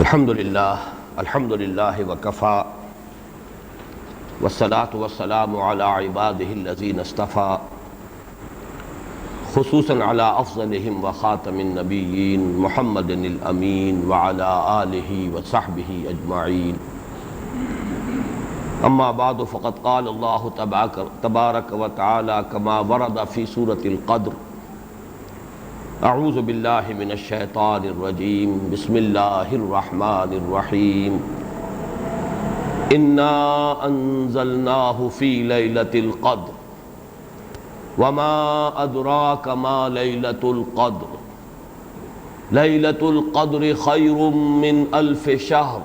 الحمدللہ وکفا والصلاة والسلام علی عبادہ الذین اصطفا خصوصاً علی افضلہم وخاتم النبیین محمد الامین وعلی آلہ وصحبہ اجمعین اما بعد فقد قال اللہ تبارک وتعالی کما ورد فی سورة القدر اعوذ باللہ من الشیطان الرجیم بسم اللہ الرحمن الرحیم انا انزلناہ فی لیلۃ القدر وما ادراک ما لیلۃ القدر لیلۃ القدر خیر من الف شہر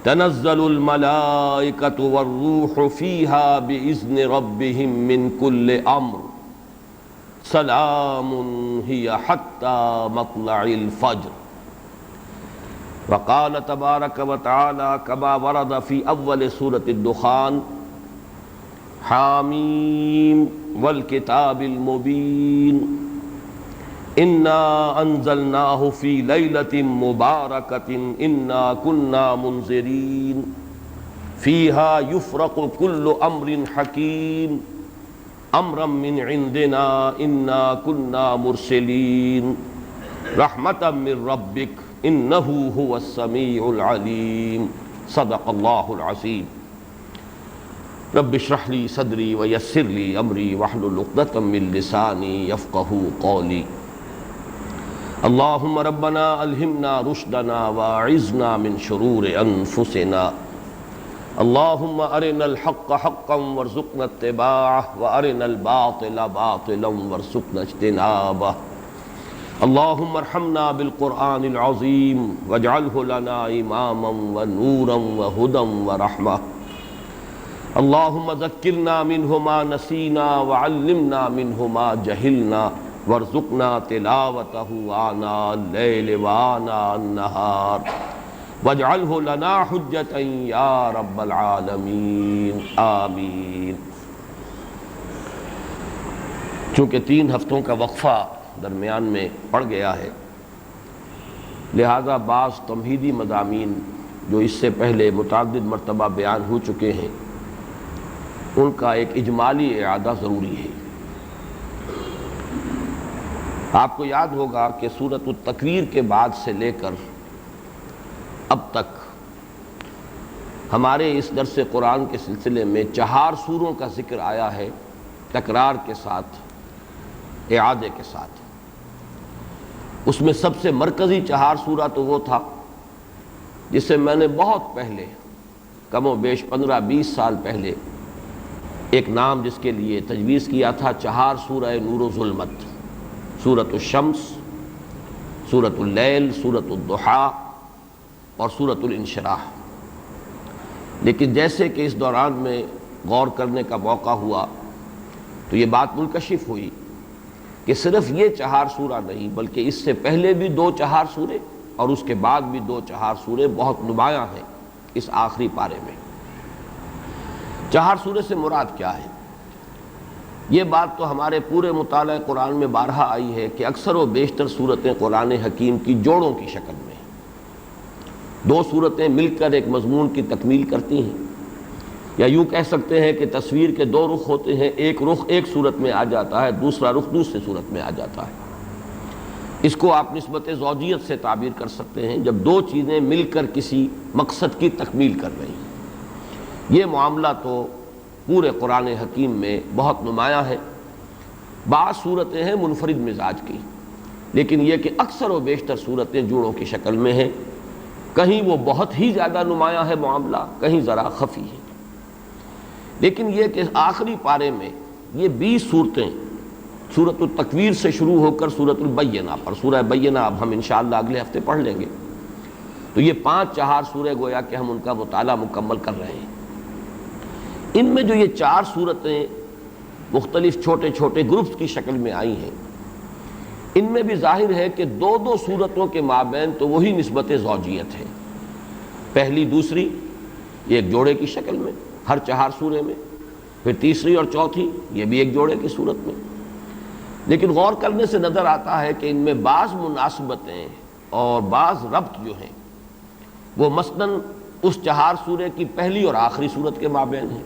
تنزل الملائکۃ والروح فیہا بإذن ربہم من کل امر سلام ہی حتی مطلع الفجر وقال تبارک وتعالی کما ورد فی اول سورة الدخان حامیم والکتاب المبین انا انزلناہ فی لیلۃ مبارکۃ انا کنا منذرین فیہا یفرق کل امر حکیم امرا من عندنا انا کنا مرسلین رحمتا من ربک انہ هو السمیع العلیم صدق اللہ العظیم رب اشرح لی صدری ویسر لی امری واحلل عقدۃ من لسانی یفقہوا قولی اللہم ربنا الہمنا رشدنا واعذنا من شرور انفسنا اللہم ارنا الحق حقا وارزقنا اتباعه وارنا الباطل باطلا وارزقنا اجتنابه اللہم ارحمنا بالقرآن العظیم واجعلہ لنا اماما ونورا وہدا ورحمہ اللہم ذکرنا منہ ما نسینا وعلمنا منہ ما جہلنا وارزقنا تلاوتہ آناء اللیل وآناء النہار واجعلہ لنا حجتا یا رب العالمین آمین۔ چونکہ 3 ہفتوں کا وقفہ درمیان میں پڑ گیا ہے، لہذا بعض تمہیدی مضامین جو اس سے پہلے متعدد مرتبہ بیان ہو چکے ہیں ان کا ایک اجمالی اعادہ ضروری ہے۔ آپ کو یاد ہوگا کہ سورۃ التکویر کے بعد سے لے کر اب تک ہمارے اس درس قرآن کے سلسلے میں 4 سوروں کا ذکر آیا ہے، تکرار کے ساتھ، اعادے کے ساتھ۔ اس میں سب سے مرکزی 4 سورہ تو وہ تھا جسے میں نے بہت پہلے، کم و بیش 15-20 سال پہلے، ایک نام جس کے لیے تجویز کیا تھا 4 سورہ نور و ظلمت، سورۃ الشمس، سورۃ اللیل، سورۃ الضحیٰ اور سورۃ الانشراح۔ لیکن جیسے کہ اس دوران میں غور کرنے کا موقع ہوا تو یہ بات منکشف ہوئی کہ صرف یہ 4 سورہ نہیں بلکہ اس سے پہلے بھی 2-4 سورے اور اس کے بعد بھی 2-4 سورے بہت نمایاں ہیں اس آخری پارے میں۔ 4 سورے سے مراد کیا ہے؟ یہ بات تو ہمارے پورے مطالعہ قرآن میں بارہا آئی ہے کہ اکثر و بیشتر صورتیں قرآن حکیم کی جوڑوں کی شکل میں 2 صورتیں مل کر ایک مضمون کی تکمیل کرتی ہیں، یا یوں کہہ سکتے ہیں کہ تصویر کے 2 رخ ہوتے ہیں، ایک رخ ایک صورت میں آ جاتا ہے، دوسرا رخ دوسرے صورت میں آ جاتا ہے۔ اس کو آپ نسبت زوجیت سے تعبیر کر سکتے ہیں، جب 2 چیزیں مل کر کسی مقصد کی تکمیل کر رہی ہیں۔ یہ معاملہ تو پورے قرآن حکیم میں بہت نمایاں ہے۔ بعض صورتیں ہیں منفرد مزاج کی، لیکن یہ کہ اکثر و بیشتر صورتیں جوڑوں کی شکل میں ہیں، کہیں وہ بہت ہی زیادہ نمایاں ہے معاملہ، کہیں ذرا خفی ہے۔ لیکن یہ کہ آخری پارے میں یہ 20 صورتیں سورۃ التکویر سے شروع ہو کر سورۃ البینہ پر، سورہ بینہ اب ہم انشاءاللہ اگلے ہفتے پڑھ لیں گے، تو یہ 5-4 سورے گویا کہ ہم ان کا مطالعہ مکمل کر رہے ہیں۔ ان میں جو یہ 4 صورتیں مختلف چھوٹے چھوٹے گروپس کی شکل میں آئی ہیں، ان میں بھی ظاہر ہے کہ 2 صورتوں کے مابین تو وہی نسبت زوجیت ہے، پہلی دوسری یہ ایک جوڑے کی شکل میں ہر 4 سورے میں، پھر تیسری اور چوتھی یہ بھی ایک جوڑے کی صورت میں۔ لیکن غور کرنے سے نظر آتا ہے کہ ان میں بعض مناسبتیں اور بعض ربط جو ہیں وہ مثلاً اس چہار سورے کی پہلی اور آخری صورت کے مابین ہیں،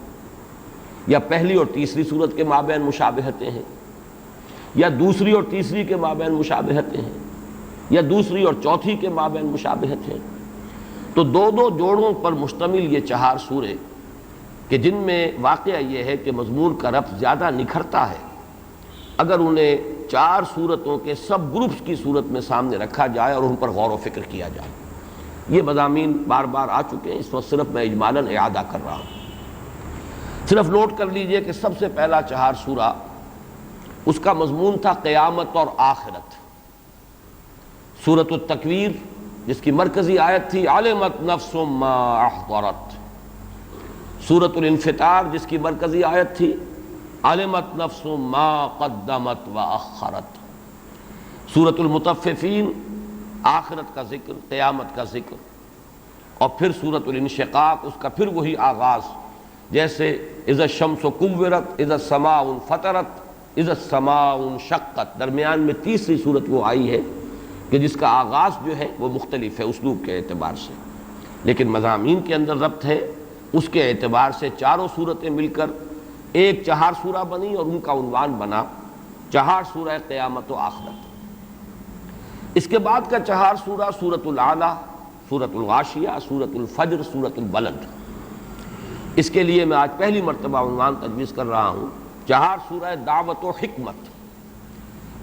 یا پہلی اور تیسری صورت کے مابین مشابہتیں ہیں، یا دوسری اور تیسری کے مابین مشابہتیں ہیں، یا دوسری اور چوتھی کے مابین مشابہت ہیں۔ تو دو دو جوڑوں پر مشتمل یہ چہار سورے کہ جن میں واقعہ یہ ہے کہ مضمون کا ربط زیادہ نکھرتا ہے اگر انہیں چار صورتوں کے سب گروپس کی صورت میں سامنے رکھا جائے اور ان پر غور و فکر کیا جائے۔ یہ مضامین بار بار آ چکے ہیں، اس وقت صرف میں اجمالاً اعادہ کر رہا ہوں۔ صرف نوٹ کر لیجئے کہ سب سے پہلا چہار سورہ اس کا مضمون تھا قیامت اور آخرت۔ سورۃ التکویر جس کی مرکزی آیت تھی علمت نفس ما احضرت، سورۃ الانفطار جس کی مرکزی آیت تھی علمت نفس ما قدمت واخرت، سورۃ المطففین آخرت کا ذکر، قیامت کا ذکر، اور پھر سورۃ الانشقاق اس کا پھر وہی آغاز، جیسے اذا الشمس کورت، اذا السماء انفطرت، اذا السماء انشقت، درمیان میں تیسری صورت وہ آئی ہے کہ جس کا آغاز جو ہے وہ مختلف ہے اسلوب کے اعتبار سے، لیکن مضامین کے اندر ربط ہے۔ اس کے اعتبار سے چاروں صورتیں مل کر ایک چہار سورہ بنی اور ان کا عنوان بنا چہار سورہ قیامت و آخرت۔ اس کے بعد کا چہار سورہ سورۃ الاعلیٰ، سورۃ الغاشیہ، سورۃ الفجر، سورۃ البلد۔ اس کے لیے میں آج پہلی مرتبہ عنوان تجویز کر رہا ہوں چہار سورہ دعوت و حکمت۔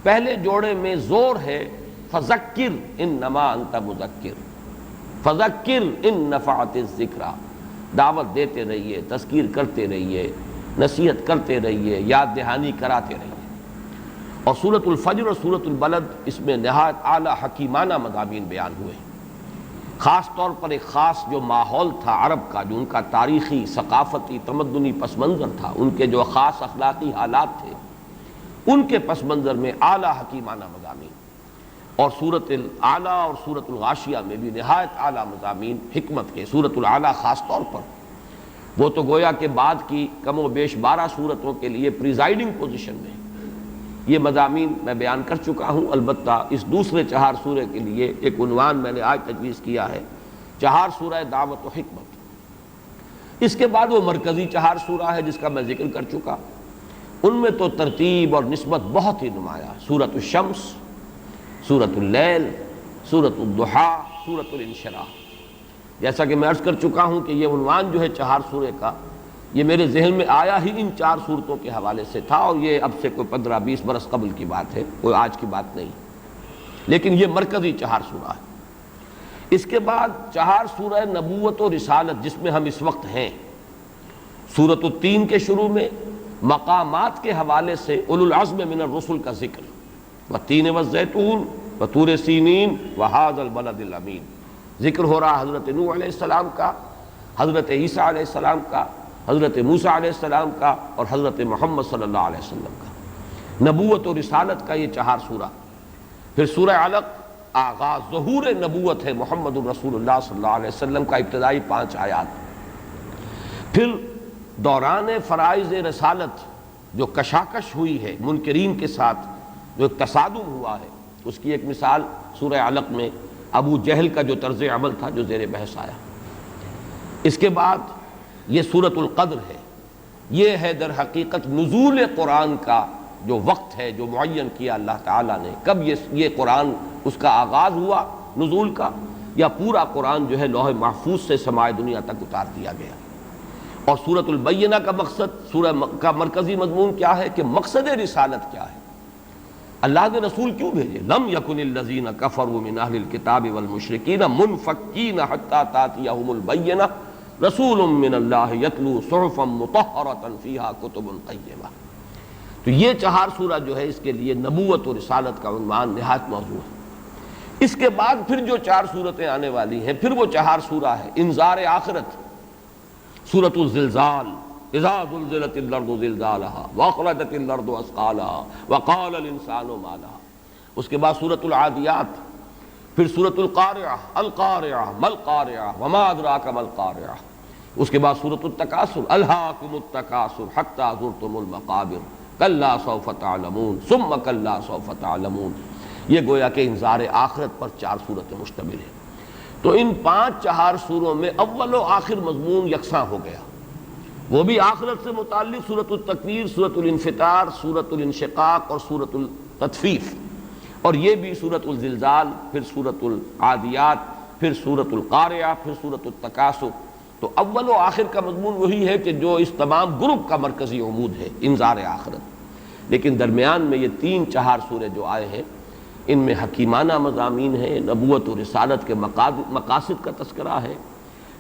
پہلے جوڑے میں زور ہے فذکر انما انت مذکر، فذکر ان نفعت الذکریٰ، دعوت دیتے رہیے، تذکیر کرتے رہیے، نصیحت کرتے رہیے، یاد دہانی کراتے رہیے۔ اور سورۃ الفجر اور سورۃ البلد اس میں نہایت اعلیٰ حکیمانہ مضامین بیان ہوئے، خاص طور پر ایک خاص جو ماحول تھا عرب کا، جو ان کا تاریخی، ثقافتی، تمدنی پس منظر تھا، ان کے جو خاص اخلاقی حالات تھے، ان کے پس منظر میں اعلیٰ حکیمانہ مضامین۔ اور سورۃ الاعلیٰ اور سورۃ الغاشیہ میں بھی نہایت اعلیٰ مضامین حکمت کے، سورۃ الاعلیٰ خاص طور پر، وہ تو گویا کہ بعد کی کم و بیش 12 صورتوں کے لیے پریزائڈنگ پوزیشن میں یہ مضامین میں بیان کر چکا ہوں۔ البتہ اس دوسرے چہار سورے کے لیے ایک عنوان میں نے آج تجویز کیا ہے چہار سورہ دعوت و حکمت۔ اس کے بعد وہ مرکزی چہار سورہ ہے جس کا میں ذکر کر چکا، ان میں تو ترتیب اور نسبت بہت ہی نمایاں، سورۃ الشمس، سورۃ اللیل، سورۃ الضحیٰ، سورۃ الانشراح۔ جیسا کہ میں عرض کر چکا ہوں کہ یہ عنوان جو ہے چہار سورے کا، یہ میرے ذہن میں آیا ہی ان چار صورتوں کے حوالے سے تھا، اور یہ اب سے کوئی 15-20 برس قبل کی بات ہے، کوئی آج کی بات نہیں، لیکن یہ مرکزی چہار سورہ ہے۔ اس کے بعد چہار سورہ نبوت و رسالت جس میں ہم اس وقت ہیں، سورۃ التین کے شروع میں مقامات کے حوالے سے اولو العزم من الرسل کا ذکر، والتین والزیتون وطور سینین وہذا البلد الامین، ذکر ہو رہا حضرت نوح علیہ السلام کا، حضرت عیسیٰ علیہ السلام کا، حضرت موسیٰ علیہ السلام کا، اور حضرت محمد صلی اللہ علیہ وسلم کا، نبوت و رسالت کا یہ چہار سورہ۔ پھر سورہ علق آغاز ظہور نبوت ہے محمد رسول اللہ صلی اللہ علیہ وسلم کا، ابتدائی 5 آیات۔ پھر دوران فرائض رسالت جو کشاکش ہوئی ہے منکرین کے ساتھ، جو ایک تصادم ہوا ہے، اس کی ایک مثال سورہ علق میں ابو جہل کا جو طرز عمل تھا جو زیر بحث آیا۔ اس کے بعد یہ سورۃ القدر ہے، یہ ہے در حقیقت نزول قرآن کا جو وقت ہے جو معین کیا اللہ تعالیٰ نے، کب یہ قرآن اس کا آغاز ہوا نزول کا، یا پورا قرآن جو ہے لوح محفوظ سے سماع دنیا تک اتار دیا گیا۔ اور سورۃ البینہ کا مقصد، سورہ کا مرکزی مضمون کیا ہے کہ مقصد رسالت کیا ہے، اللہ نے رسول کیوں بھیجے؟ لم یکن الذین کفروا من اہل الکتاب والمشرکین منفکین حتی تأتیہم البینہ رسول من اللہ یتلو صحفا مطہرۃ فیہا کتب قیمہ۔ تو یہ چہار سورہ جو ہے اس کے لیے نبوت و رسالت کا عنوان نہایت موضوع ہے۔ اس کے بعد پھر جو 4 صورتیں آنے والی ہیں، پھر وہ چہار سورہ ہے انذار آخرت، سورۃ الزلزال، اذا زلزلت الارض زلزالها واخرجت الارض اثقالها وقال الانسان ما لها۔ اس کے بعد سورۃ العادیات، پھر سورۃ القارعہ، القارعہ ما القارعہ وما ادراک ما القارعہ۔ اس کے بعد سورۃ التکاثر، الہاکم التکاثر حتی زرتم المقابر کلا سوف تعلمون ثم کلا سوف تعلمون۔ یہ گویا کہ انذار آخرت پر 4 صورتیں مشتمل ہیں۔ تو ان 5 4 سوروں میں اول و آخر مضمون یکساں ہو گیا، وہ بھی آخرت سے متعلق سورۃ التکویر، سورۃ الانفطار، سورۃ الانشقاق اور سورۃ التطفیف، اور یہ بھی سورۃ الزلزال، پھر سورۃ العادیات، پھر سورۃ القارعہ، پھر سورۃ التکاثر۔ تو اول و آخر کا مضمون وہی ہے کہ جو اس تمام گروپ کا مرکزی عمود ہے، انذار آخرت۔ لیکن درمیان میں یہ 3 4 سورے جو آئے ہیں، ان میں حکیمانہ مضامین ہیں، نبوت و رسالت کے مقاصد کا تذکرہ ہے،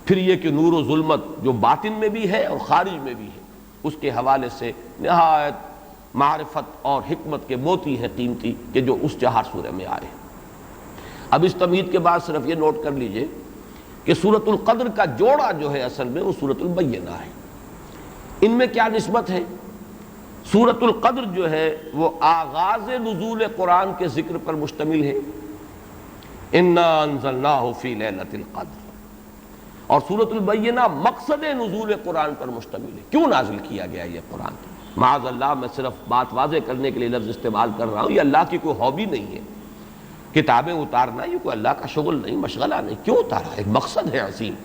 پھر یہ کہ نور و ظلمت جو باطن میں بھی ہے اور خارج میں بھی ہے، اس کے حوالے سے نہایت معرفت اور حکمت کے موتی ہیں قیمتی کہ جو اس 4 سورے میں آئے ہیں۔ اب اس تمہید کے بعد صرف یہ نوٹ کر لیجئے کہ سورۃ القدر کا جوڑا جو ہے اصل میں وہ سورۃ البینہ ہے۔ ان میں کیا نسبت ہے؟ سورۃ القدر جو ہے وہ آغاز نزول قرآن کے ذکر پر مشتمل ہے، انا انزلناہ فی لیلۃ القدر، اور سورۃ البینہ مقصد نزول قرآن پر مشتمل ہے۔ کیوں نازل کیا گیا یہ قرآن؟ معاذ اللہ، میں صرف بات واضح کرنے کے لیے لفظ استعمال کر رہا ہوں، یہ اللہ کی کوئی ہابی نہیں ہے، کتابیں اتارنا یہ کوئی اللہ کا شغل نہیں، مشغلہ نہیں۔ کیوں اتارا؟ ایک مقصد ہے عظیم،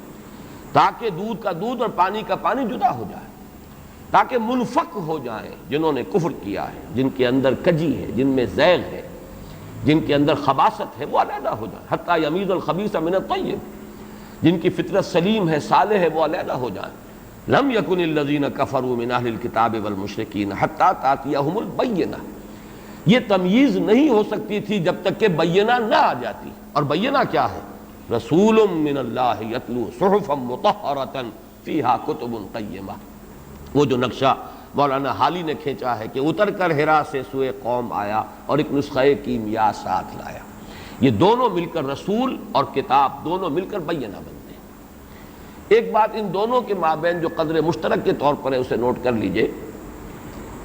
تاکہ دودھ کا دودھ اور پانی کا پانی جدا ہو جائے، تاکہ منفک ہو جائیں جنہوں نے کفر کیا ہے، جن کے اندر کجی ہے، جن میں زیغ ہے، جن کے اندر خباثت ہے، وہ علیحدہ ہو جائیں، حتی یمیز الخبیث من الطیب، جن کی فطرت سلیم ہے، صالح ہے، وہ علیحدہ ہو جائیں۔ لم یکن الذین کفروا من اہل الکتاب والمشرکین حتی تأتیہم البینہ، یہ تمییز نہیں ہو سکتی تھی جب تک کہ بینہ نہ آ جاتی۔ اور بینہ کیا ہے؟ رسول من اللہ یتلو صحفا مطہرۃ فیہا کتب قیمہ، وہ جو نقشہ مولانا حالی نے کھینچا ہے کہ اتر کر ہرا سے سوئے قوم آیا اور ایک نسخہ کیمیا ساتھ لایا، یہ دونوں مل کر رسول اور کتاب دونوں مل کر بینہ بنتے ہیں۔ ایک بات ان دونوں کے مابین جو قدر مشترک کے طور پر ہے اسے نوٹ کر لیجئے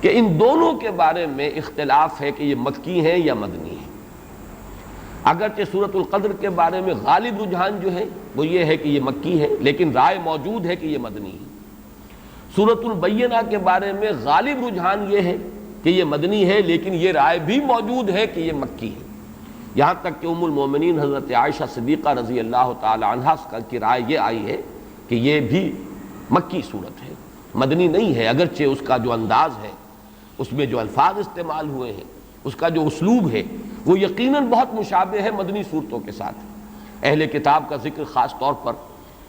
کہ ان دونوں کے بارے میں اختلاف ہے کہ یہ مکی ہیں یا مدنی ہیں۔ اگرچہ سورۃ القدر کے بارے میں غالب رجحان جو ہے وہ یہ ہے کہ یہ مکی ہے، لیکن رائے موجود ہے کہ یہ مدنی ہے۔ سورۃ البینہ کے بارے میں غالب رجحان یہ ہے کہ یہ مدنی ہے، لیکن یہ رائے بھی موجود ہے کہ یہ مکی ہے، یہاں تک کہ ام المومنین حضرت عائشہ صدیقہ رضی اللہ تعالی عنہا کی رائے یہ آئی ہے کہ یہ بھی مکی صورت ہے، مدنی نہیں ہے، اگرچہ اس کا جو انداز ہے، اس میں جو الفاظ استعمال ہوئے ہیں، اس کا جو اسلوب ہے وہ یقیناً بہت مشابہ ہے مدنی صورتوں کے ساتھ۔ اہل کتاب کا ذکر خاص طور پر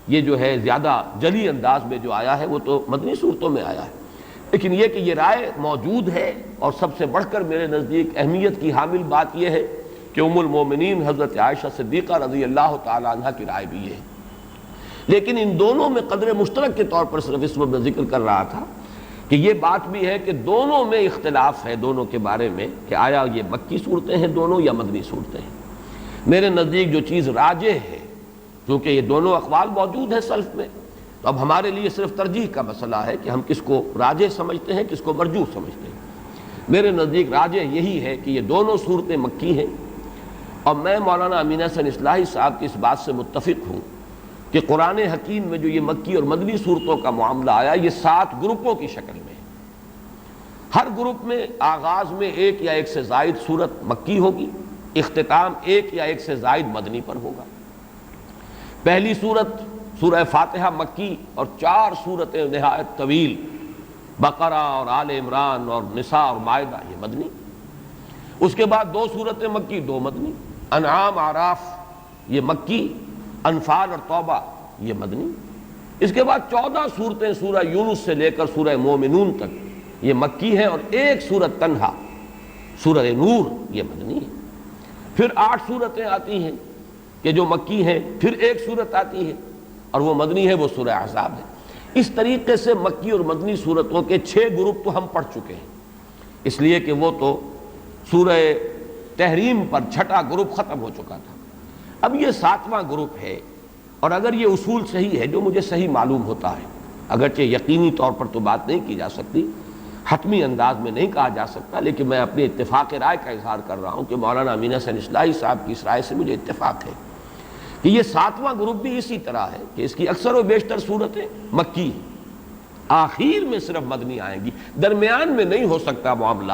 یہ جو ہے زیادہ جلی انداز میں جو آیا ہے وہ تو مدنی صورتوں میں آیا ہے، لیکن یہ کہ یہ رائے موجود ہے، اور سب سے بڑھ کر میرے نزدیک اہمیت کی حامل بات یہ ہے کہ ام المومنین حضرت عائشہ صدیقہ رضی اللہ تعالی عنہ کی رائے بھی یہ ہے۔ لیکن ان دونوں میں قدر مشترک کے طور پر صرف اس وقت میں ذکر کر رہا تھا کہ یہ بات بھی ہے کہ دونوں میں اختلاف ہے، دونوں کے بارے میں کہ آیا یہ مکی صورتیں ہیں دونوں یا مدنی صورتیں ہیں۔ میرے نزدیک جو چیز راجح ہے، کیونکہ یہ دونوں اقوال موجود ہیں سلف میں، تو اب ہمارے لیے صرف ترجیح کا مسئلہ ہے کہ ہم کس کو راجح سمجھتے ہیں، کس کو مرجوح سمجھتے ہیں۔ میرے نزدیک راجح یہی ہے کہ یہ دونوں صورتیں مکی ہیں، اور میں مولانا امین حسن اصلاحی صاحب کی اس بات سے متفق ہوں کہ قرآن حکیم میں جو یہ مکی اور مدنی صورتوں کا معاملہ آیا یہ 7 گروپوں کی شکل میں ہے۔ ہر گروپ میں آغاز میں 1 یا 1 سے زائد صورت مکی ہوگی، اختتام 1 یا 1 سے زائد مدنی پر ہوگا۔ پہلی صورت سورہ فاتحہ مکی اور 4 صورتیں نہایت طویل، بقرہ اور آل عمران اور نساء اور مائدہ، یہ مدنی۔ اس کے بعد 2 صورتیں مکی، 2 مدنی، انعام اعراف یہ مکی، انفال اور توبہ یہ مدنی۔ اس کے بعد 14 صورتیں سورہ یونس سے لے کر سورہ مومنون تک یہ مکی ہے، اور 1 صورت تنہا سورہ نور یہ مدنی ہے۔ پھر 8 صورتیں آتی ہیں کہ جو مکی ہیں، پھر 1 صورت آتی ہے اور وہ مدنی ہے، وہ سورہ احزاب ہے۔ اس طریقے سے مکی اور مدنی صورتوں کے 6 گروپ تو ہم پڑھ چکے ہیں، اس لیے کہ وہ تو سورہ تحریم پر 6واں گروپ ختم ہو چکا تھا۔ اب یہ 7واں گروپ ہے، اور اگر یہ اصول صحیح ہے جو مجھے صحیح معلوم ہوتا ہے، اگرچہ یقینی طور پر تو بات نہیں کی جا سکتی، حتمی انداز میں نہیں کہا جا سکتا، لیکن میں اپنے اتفاق رائے کا اظہار کر رہا ہوں کہ مولانا امین حسن اصلاحی صاحب کی اس رائے سے مجھے اتفاق ہے کہ یہ 7واں گروپ بھی اسی طرح ہے کہ اس کی اکثر و بیشتر صورتیں مکی، آخر میں صرف مدنی آئیں گی، درمیان میں نہیں ہو سکتا معاملہ،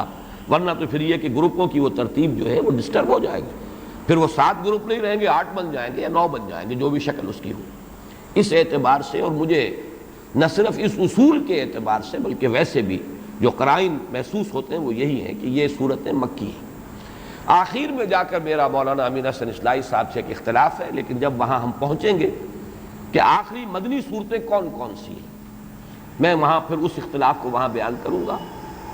ورنہ تو پھر یہ کہ گروپوں کی وہ ترتیب جو ہے وہ ڈسٹرب ہو جائے گی۔ پھر وہ 7 گروپ نہیں رہیں گے، 8 بن جائیں گے یا 9 بن جائیں گے، جو بھی شکل اس کی ہو۔ اس اعتبار سے، اور مجھے نہ صرف اس اصول کے اعتبار سے بلکہ ویسے بھی جو قرائن محسوس ہوتے ہیں وہ یہی ہیں کہ یہ صورتیں مکی ہیں۔ آخر میں جا کر میرا مولانا امین حسن اصلاحی صاحب سے ایک اختلاف ہے، لیکن جب وہاں ہم پہنچیں گے کہ آخری مدنی صورتیں کون کون سی ہیں، میں وہاں پھر اس اختلاف کو وہاں بیان کروں گا۔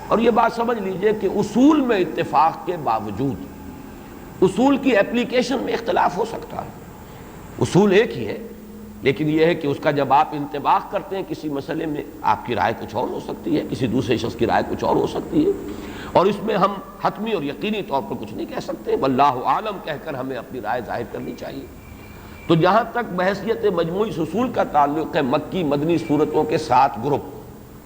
اور یہ بات سمجھ لیجئے کہ اصول میں اتفاق کے باوجود اصول کی اپلیکیشن میں اختلاف ہو سکتا ہے۔ اصول ایک ہی ہے، لیکن یہ ہے کہ اس کا جب آپ انطباق کرتے ہیں کسی مسئلے میں، آپ کی رائے کچھ اور ہو سکتی ہے، کسی دوسرے شخص کی رائے کچھ اور ہو سکتی ہے، اور اس میں ہم حتمی اور یقینی طور پر کچھ نہیں کہہ سکتے، واللہ عالم کہہ کر ہمیں اپنی رائے ظاہر کرنی چاہیے۔ تو جہاں تک بحیثیت مجموعی اصول کا تعلق ہے مکی مدنی صورتوں کے 7 گروپ،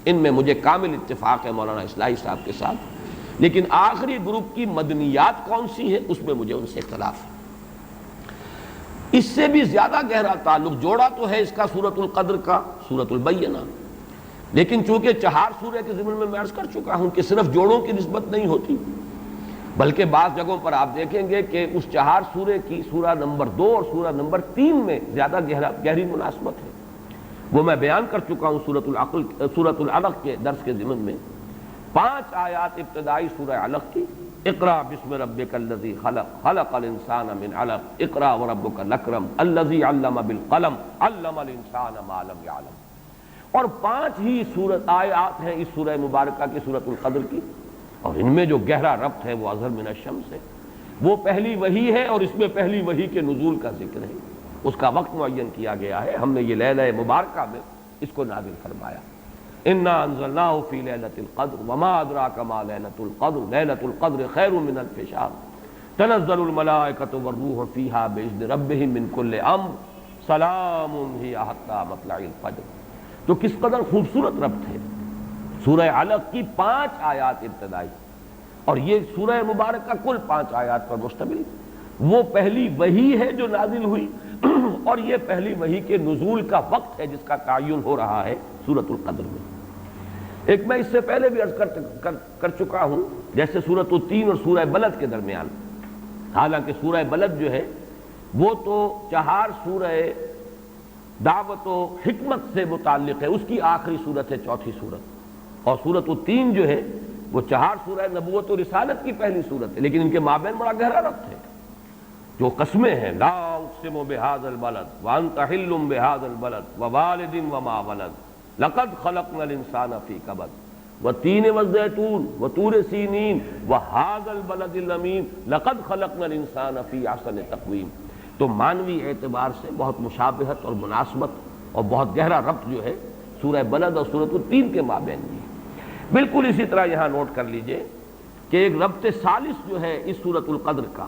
ان میں مجھے کامل اتفاق ہے مولانا اصلاحی صاحب کے ساتھ، لیکن آخری گروپ کی مدنیات کون سی ہیں اس میں مجھے ان سے اختلاف ہے۔ اس سے بھی زیادہ گہرا تعلق جوڑا تو ہے اس کا سورۃ القدر کا سورۃ البینہ، لیکن چونکہ 4 سورہ کے ضمن میں عرض کر چکا ہوں کہ صرف جوڑوں کی نسبت نہیں ہوتی، بلکہ بعض جگہوں پر آپ دیکھیں گے کہ اس 4 سورے کی سورہ نمبر 2 اور سورہ نمبر 3 میں زیادہ گہری مناسبت ہے۔ وہ میں بیان کر چکا ہوں سورۃ العلق کے درس کے ضمن میں۔ 5 آیات ابتدائی سورہ علق کی، اقرا بسم ربک الذی خلق خلق الانسان من علق اقرا وربک الاکرم الذی علم بالقلم علم الانسان ما لم یعلم، اور 5 ہی سورت آیات ہیں اس سورہ مبارکہ کی سورۃ القدر کی، اور ان میں جو گہرا ربط ہے وہ اظہر من الشمس ہے۔ وہ پہلی وحی ہے اور اس میں پہلی وحی کے نزول کا ذکر ہے، اس کا وقت معین کیا گیا ہے، ہم نے یہ لیلہ مبارکہ میں اس کو نازل فرمایا۔ انا انزلناہ فی لیلۃ القدر وما ادراک ما لیلۃ القدر لیلۃ القدر خیر من الف شہر تنزل الملائکۃ والروح فیہا باذن ربہم من کل امر سلام ہی حتی مطلع الفجر۔ تو کس قدر خوبصورت ربط ہے سورہ علق کی 5 آیات ابتدائی، اور یہ سورہ مبارکہ کل 5 آیات پر مشتمل، وہ پہلی وحی ہے جو نازل ہوئی، اور یہ پہلی وحی کے نزول کا وقت ہے جس کا تعین ہو رہا ہے سورۃ القدر میں۔ ایک میں اس سے پہلے بھی عرض کر چکا ہوں، جیسے سورۃ التین اور سورہ بلد کے درمیان، حالانکہ سورہ بلد جو ہے وہ تو 4 سورہ دعوت و حکمت سے متعلق ہے، اس کی آخری صورت ہے 4تھی صورت، اور سورۃ التین جو ہے وہ 4 سورہ نبوت و رسالت کی پہلی صورت ہے، لیکن ان کے مابین بڑا گہرا ربط ہے۔ جو قسمیں ہیں، لا اقسم بہذا البلد وانت حل بہذا البلد ووالد وما ولد لقد خلقنا الانسان فی کبد والتین والزیتون وطور سینین وہذا البلد الامین لقد خلقنا الانسان فی احسن تقویم۔ تو معنوی اعتبار سے بہت مشابہت اور مناسبت اور بہت گہرا ربط جو ہے سورہ بلد اور سورۃ التین کے مابین بھی ہے۔ بالکل اسی طرح یہاں نوٹ کر لیجئے کہ ایک ربط ثالث جو ہے اس سورۃ القدر کا،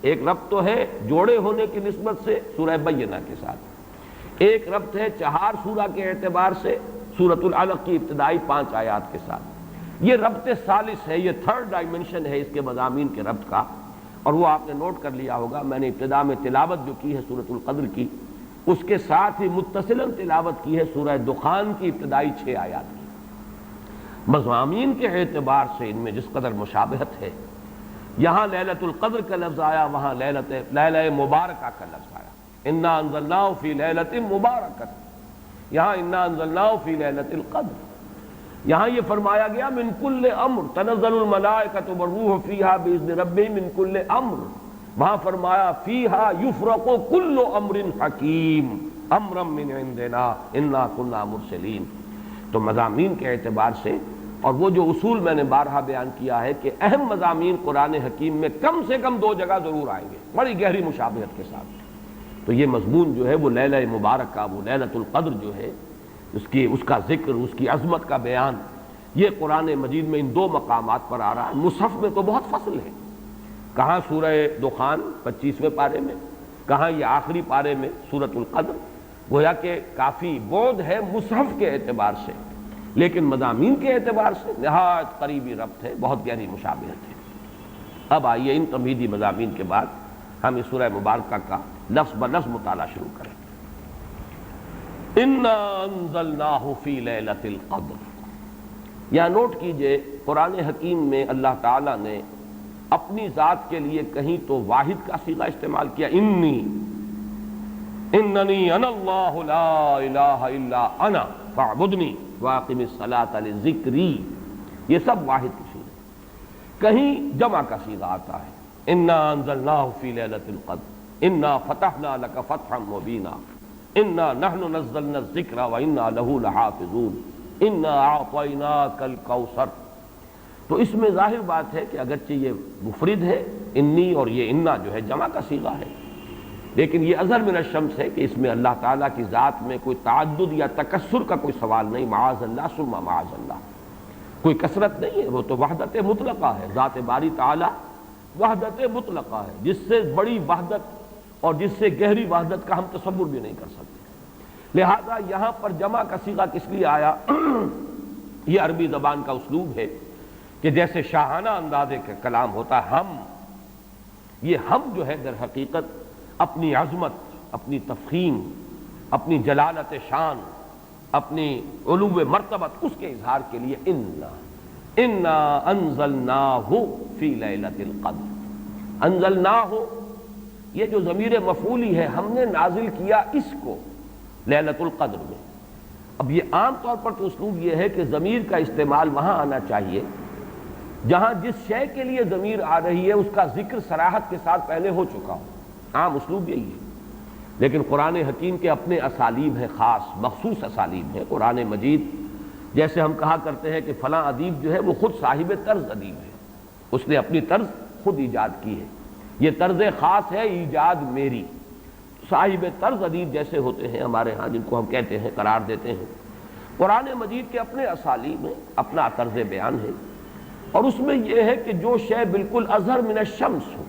ایک ربط تو ہے جوڑے ہونے کی نسبت سے سورہ بینہ کے ساتھ، ایک ربط ہے 4 سورہ کے اعتبار سے سورۃ العلق کی ابتدائی 5 آیات کے ساتھ۔ یہ ربط ثالث ہے، یہ 3rd ڈائمنشن ہے اس کے مضامین کے ربط کا، اور وہ آپ نے نوٹ کر لیا ہوگا، میں نے ابتدا میں تلاوت جو کی ہے سورۃ القدر کی، اس کے ساتھ ہی متصلاً تلاوت کی ہے سورہ دخان کی ابتدائی 6 آیات کی۔ مضامین کے اعتبار سے ان میں جس قدر مشابہت ہے، یہاں لیلۃ القدر کا لفظ آیا، وہاں لیلہ مبارکہ کا لفظ آیا، انا انزلناہ فی لیلۃ مبارکہ، یہاں انا انزلناہ فی لیلۃ القدر۔ یہاں یہ فرمایا گیا من کل امر تنزل الملائکۃ والروح فیہا باذن ربہم من کل امر، وہاں فرمایا فیہا یفرق کل امر حکیم امرا من عندنا انا کنا مرسلین۔ تو مضامین کے اعتبار سے، اور وہ جو اصول میں نے بارہا بیان کیا ہے کہ اہم مضامین قرآن حکیم میں کم سے کم 2 جگہ ضرور آئیں گے بڑی گہری مشابہت کے ساتھ، تو یہ مضمون جو ہے وہ لیلہ مبارکہ، وہ لیلۃ القدر جو ہے، اس کا ذکر، اس کی عظمت کا بیان، یہ قرآن مجید میں ان 2 مقامات پر آ رہا ہے۔ مصحف میں تو بہت فصل ہے، کہاں سورہ دخان 25ویں پارے میں، کہاں یہ آخری پارے میں سورۃ القدر، گویا کہ کافی بعد ہے مصحف کے اعتبار سے، لیکن مضامین کے اعتبار سے نہایت قریبی ربط ہے، بہت گہری مشابہت ہے۔ اب آئیے ان تمہیدی مضامین کے بعد ہم اس سورہ مبارکہ کا لفظ بلفظ مطالعہ شروع کریں۔ انا انزلناہ فی لیلۃ القدر، یہاں نوٹ کیجئے قرآن حکیم میں اللہ تعالیٰ نے اپنی ذات کے لیے کہیں تو واحد کا صیغہ استعمال کیا، اننی انا اللہ لا الہ الا انا فاعبدنی واقم الصلاۃ لذکری، یہ سب واحد کی صیغہ۔ کہیں جمع کا صیغہ آتا ہے، انا انزلناہ فی لیلۃ القدر، انا فتحنا لک فتحا مبینا، انا نحن نزلنا الذکر وانا لہ لحافظون، انا اعطیناک الکوثر۔ تو اس میں ظاہر بات ہے کہ اگرچہ یہ مفرد ہے انی، اور یہ انا جو ہے جمع کا صیغہ ہے، لیکن یہ اظہر من الشمس ہے کہ اس میں اللہ تعالیٰ کی ذات میں کوئی تعدد یا تکسر کا کوئی سوال نہیں، معاذ اللہ ثم معاذ اللہ، کوئی کثرت نہیں ہے، وہ تو وحدت مطلقہ ہے۔ ذات باری تعالیٰ وحدت مطلقہ ہے، جس سے بڑی وحدت اور جس سے گہری وحدت کا ہم تصور بھی نہیں کر سکتے۔ لہذا یہاں پر جمع کا صیغہ کس لیے آیا؟ یہ عربی زبان کا اسلوب ہے کہ جیسے شاہانہ انداز کا کلام ہوتا ہے ہم، یہ ہم جو ہے در حقیقت اپنی عظمت، اپنی تفخیم، اپنی جلالت شان، اپنی علو مرتبت، اس کے اظہار کے لیے انا انزلناہ فی لیلۃ القدر۔ انزلناہ، یہ جو ضمیر مفعولی ہے، ہم نے نازل کیا اس کو لیلۃ القدر میں۔ اب یہ عام طور پر تو اسلوب یہ ہے کہ ضمیر کا استعمال وہاں آنا چاہیے جہاں جس شے کے لیے ضمیر آ رہی ہے اس کا ذکر صراحت کے ساتھ پہلے ہو چکا ہو، عام اسلوب یہی ہے۔ لیکن قرآن حکیم کے اپنے اسالیب ہیں، خاص مخصوص اسالیب ہیں۔ قرآن مجید جیسے ہم کہا کرتے ہیں کہ فلاں ادیب جو ہے وہ خود صاحب طرز ادیب ہے، اس نے اپنی طرز خود ایجاد کی ہے، یہ طرز خاص ہے ایجاد میری۔ صاحب طرز ادیب جیسے ہوتے ہیں ہمارے ہاں، جن کو ہم کہتے ہیں، قرار دیتے ہیں، قرآن مجید کے اپنے اسالیب ہیں، اپنا طرز بیان ہے، اور اس میں یہ ہے کہ جو شے بالکل اظہر من الشمس ہو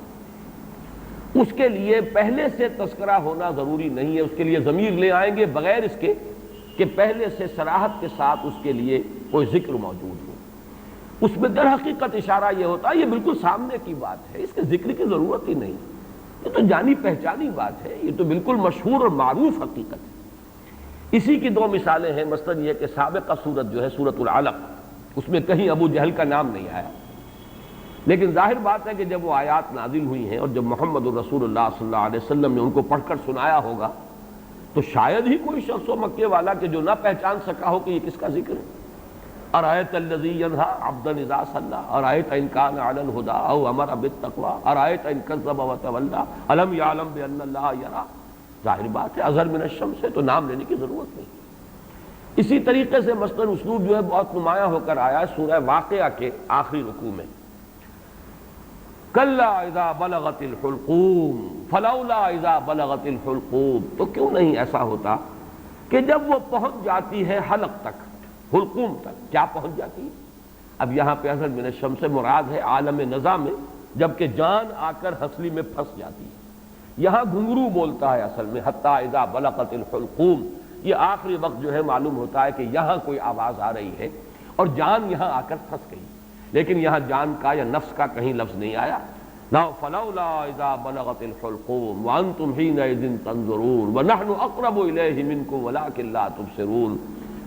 اس کے لیے پہلے سے تذکرہ ہونا ضروری نہیں ہے، اس کے لیے ضمیر لے آئیں گے بغیر اس کے کہ پہلے سے صراحت کے ساتھ اس کے لیے کوئی ذکر موجود ہو۔ اس میں در حقیقت اشارہ یہ ہوتا ہے یہ بالکل سامنے کی بات ہے، اس کے ذکر کی ضرورت ہی نہیں، یہ تو جانی پہچانی بات ہے، یہ تو بالکل مشہور اور معروف حقیقت ہے۔ اسی کی دو مثالیں ہیں، مثلا یہ کہ سابقہ سورت جو ہے سورۃ العلق، اس میں کہیں ابو جہل کا نام نہیں آیا، لیکن ظاہر بات ہے کہ جب وہ آیات نازل ہوئی ہیں اور جب محمد الرسول اللہ صلی اللہ علیہ وسلم نے ان کو پڑھ کر سنایا ہوگا تو شاید ہی کوئی شخص و مکے والا کہ جو نہ پہچان سکا ہو کہ یہ کس کا ذکر ہے۔ ارایت الذی ینہا عبدا اذا صلی، ارایت ان کان علی الہدی او امر بالتقوی، ارایت ان کذب وتولی، الم یعلم بان اللہ یری۔ ظاہر بات ہے اظہر من الشمس ہے تو نام لینے کی ضرورت نہیں۔ اسی طریقے سے مثلاً اسلوب جو ہے بہت نمایاں ہو کر آیا ہے سورہ واقعہ کے آخری رکوع میں، کلا اذا بلغت الحلقوم فلولا اذا بلغت الحلقوم۔ تو کیوں نہیں ایسا ہوتا کہ جب وہ پہنچ جاتی ہے حلق تک، حلقوم تک، کیا پہنچ جاتی ہے؟ اب یہاں پہ اظہر من الشمس سے مراد ہے عالم نزا میں، جبکہ جان آ کر ہنسلی میں پھنس جاتی ہے۔ یہاں گھنگرو بولتا ہے اصل میں، حتی اذا بلغت الحلقوم، یہ آخری وقت جو ہے معلوم ہوتا ہے کہ یہاں کوئی آواز آ رہی ہے اور جان یہاں آ کر پھنس گئی، لیکن یہاں جان کا یا نفس کا کہیں لفظ نہیں آیا۔ نا فلولا اذا بلغت الحلقوم وانتم حينئذ تنظرون ونحن اقرب اليه منكم ولكن لا تبصرون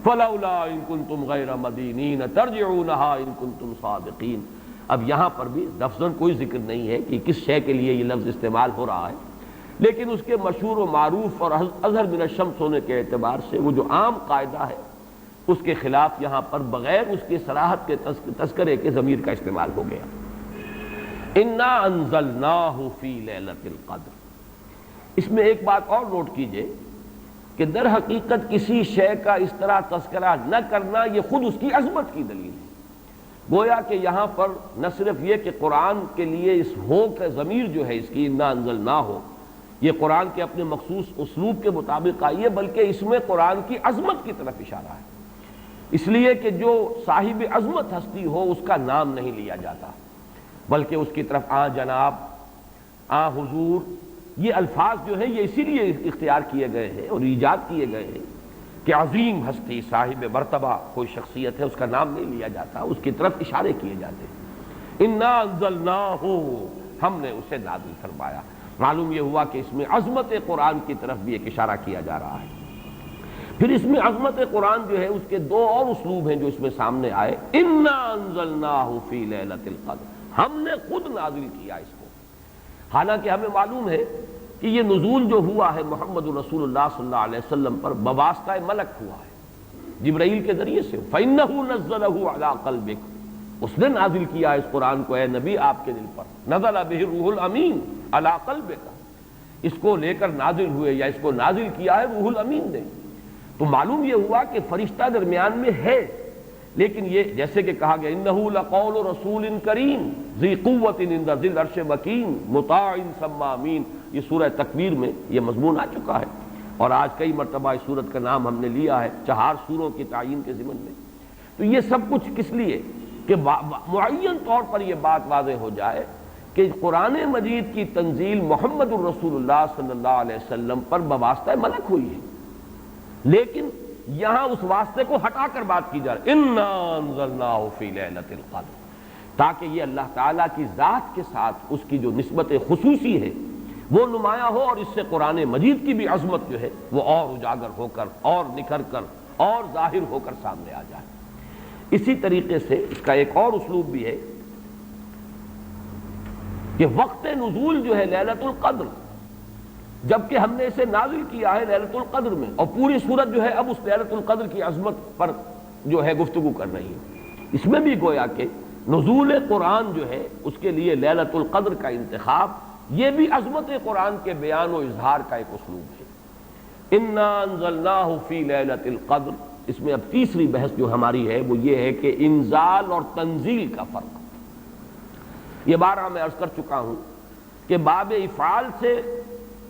فلولا ان كنتم غير مدينين ترجعونها ان كنتم صادقين۔ اب یہاں پر بھی لفظاً کوئی ذکر نہیں ہے کہ کس شے کے لیے یہ لفظ استعمال ہو رہا ہے، لیکن اس کے مشہور و معروف اور اظہر من الشمس ہونے کے اعتبار سے وہ جو عام قاعدہ ہے اس کے خلاف یہاں پر بغیر اس کی صراحت کے تذکرے کے ضمیر کا استعمال ہو گیا۔ انا انزلناہ فی لیلۃ القدر۔ اس میں ایک بات اور نوٹ کیجئے کہ در حقیقت کسی شے کا اس طرح تذکرہ نہ کرنا یہ خود اس کی عظمت کی دلیل ہے۔ گویا کہ یہاں پر نہ صرف یہ کہ قرآن کے لیے اس ہو کا ضمیر جو ہے اس کی انا انزلناہ ہو، یہ قرآن کے اپنے مخصوص اسلوب کے مطابق آئی ہے، بلکہ اس میں قرآن کی عظمت کی طرف اشارہ ہے، اس لیے کہ جو صاحب عظمت ہستی ہو اس کا نام نہیں لیا جاتا، بلکہ اس کی طرف آ جناب، آ حضور، یہ الفاظ جو ہیں یہ اسی لیے اختیار کیے گئے ہیں اور ایجاد کیے گئے ہیں کہ عظیم ہستی صاحب مرتبہ کوئی شخصیت ہے، اس کا نام نہیں لیا جاتا، اس کی طرف اشارے کیے جاتے ہیں۔ انا انزلناہ، ہم نے اسے نازل فرمایا۔ معلوم یہ ہوا کہ اس میں عظمت قرآن کی طرف بھی ایک اشارہ کیا جا رہا ہے۔ پھر اس میں عظمت قرآن جو ہے اس کے دو اور اسلوب ہیں جو اس میں سامنے آئے۔ انا انزلناہ فی لیلۃ القدر، ہم نے خود نازل کیا اس کو۔ حالانکہ ہمیں معلوم ہے کہ یہ نزول جو ہوا ہے محمد رسول اللہ صلی اللہ علیہ وسلم پر بواسطہ ملک ہوا ہے، جبرائیل کے ذریعے سے۔ فَإِنَّهُ نَزَّلَهُ عَلَىٰ قَلْبِكَ، اس نے نازل کیا اس قرآن کو اے نبی آپ کے دل پر۔ نزل بہ الروح الامین علی قلبک، اس کو لے کر نازل ہوئے یا اس کو نازل کیا ہے روح الامین نے۔ تو معلوم یہ ہوا کہ فرشتہ درمیان میں ہے، لیکن یہ جیسے کہ کہا گیا انہ لقول رسول کریم ذی قوت عند ذی العرش مکین مطاع ثم امین، یہ سورہ تکویر میں یہ مضمون آ چکا ہے، اور آج کئی مرتبہ اس سورت کا نام ہم نے لیا ہے 4 سوروں کی تعیین کے ضمن میں۔ تو یہ سب کچھ کس لیے کہ معین طور پر یہ بات واضح ہو جائے کہ قرآن مجید کی تنزیل محمد الرسول اللہ صلی اللہ علیہ وسلم پر بواسطہ ملک ہوئی ہے، لیکن یہاں اس واسطے کو ہٹا کر بات کی جا رہی اِنَّا أَنزَلْنَاهُ فِي لَيْلَةِ الْقَدْرِ، تاکہ یہ اللہ تعالیٰ کی ذات کے ساتھ اس کی جو نسبت خصوصی ہے وہ نمایاں ہو، اور اس سے قرآن مجید کی بھی عظمت جو ہے وہ اور اجاگر ہو کر اور نکھر کر اور ظاہر ہو کر سامنے آ جائے۔ اسی طریقے سے اس کا ایک اور اسلوب بھی ہے کہ وقت نزول جو ہے لیلۃ القدر، جبکہ ہم نے اسے نازل کیا ہے لیلۃ القدر میں، اور پوری سورت جو ہے اب اس لیلۃ القدر کی عظمت پر جو ہے گفتگو کر رہی ہے۔ اس میں بھی گویا کہ نزول قرآن جو ہے اس کے لیے لیلۃ القدر کا انتخاب، یہ بھی عظمت قرآن کے بیان و اظہار کا ایک اسلوب ہے۔ انا انزلناہ فی لیلۃ القدر، اس میں اب تیسری بحث جو ہماری ہے وہ یہ ہے کہ انزال اور تنزیل کا فرق۔ یہ بارہ میں عرض کر چکا ہوں کہ باب افعال سے